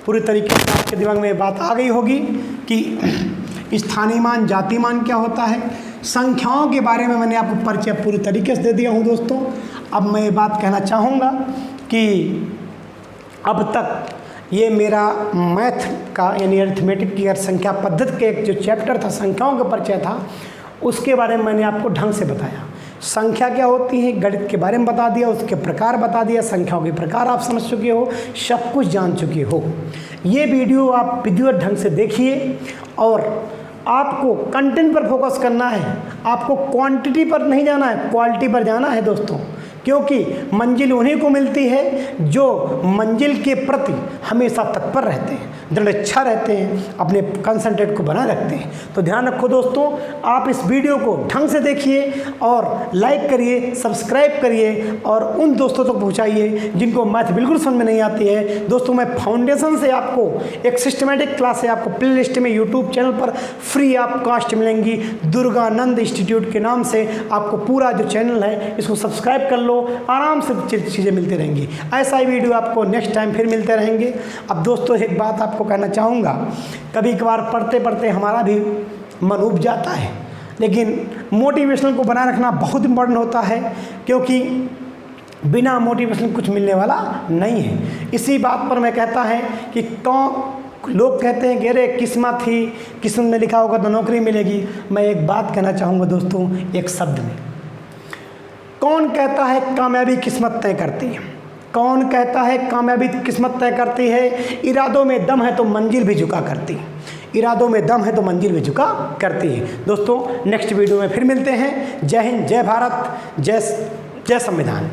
पूरी तरीके से आपके दिमाग में ये बात आ गई होगी कि स्थानीय मान, जाति मान क्या होता है। संख्याओं के बारे में मैंने आपको परिचय पूरी तरीके से दे दिया हूँ दोस्तों। अब मैं ये बात कहना चाहूँगा कि अब तक ये मेरा मैथ का यानी अरिथमेटिक की संख्या पद्धति के एक जो चैप्टर था, संख्याओं का परिचय था, उसके बारे में मैंने आपको ढंग से बताया। संख्या क्या होती है, गणित के बारे में बता दिया, उसके प्रकार बता दिया, संख्याओं के प्रकार आप समझ चुके हो, सब कुछ जान चुके हो। ये वीडियो आप विधिवत ढंग से देखिए और आपको कंटेंट पर फोकस करना है, आपको क्वांटिटी पर नहीं जाना है, क्वालिटी पर जाना है दोस्तों। क्योंकि मंजिल उन्हीं को मिलती है जो मंजिल के प्रति हमेशा तत्पर रहते हैं, दृढ़ इच्छा रहते हैं, अपने कंसंट्रेट को बनाए रखते हैं। तो ध्यान रखो दोस्तों, आप इस वीडियो को ढंग से देखिए और लाइक करिए, सब्सक्राइब करिए और उन दोस्तों तक पहुंचाइए जिनको मैथ बिल्कुल समझ में नहीं आती है। दोस्तों मैं फाउंडेशन से आपको एक सिस्टमेटिक क्लास है, आपको प्ले लिस्ट में यूट्यूब चैनल पर फ्री आप कास्ट मिलेंगी, दुर्गानंद इंस्टीट्यूट के नाम से। आपको पूरा जो चैनल है इसको सब्सक्राइब कर लो, आराम से चीज़ें मिलती रहेंगी। ऐसा ही वीडियो आपको नेक्स्ट टाइम फिर मिलते रहेंगे। अब दोस्तों एक बात आपको कहना चाहूँगा, कभी कभार पढ़ते पढ़ते हमारा भी मन उब जाता है, लेकिन मोटिवेशनल को बनाए रखना बहुत इम्पोर्टेंट होता है, क्योंकि बिना मोटिवेशन कुछ मिलने वाला नहीं है। इसी बात पर मैं कहता है कि लोग कहते हैं कि अरे किस्मत ही, किस्मत में लिखा होगा तो नौकरी मिलेगी। मैं एक बात कहना चाहूँगा दोस्तों, एक शब्द में, कौन कहता है कामयाबी किस्मत तय करती है? कौन कहता है कामयाबी किस्मत तय करती है? इरादों में दम है तो मंजिल भी झुका करती है, इरादों में दम है तो मंजिल भी झुका करती है। दोस्तों नेक्स्ट वीडियो में फिर मिलते हैं। जय हिंद, जय भारत, जय संविधान।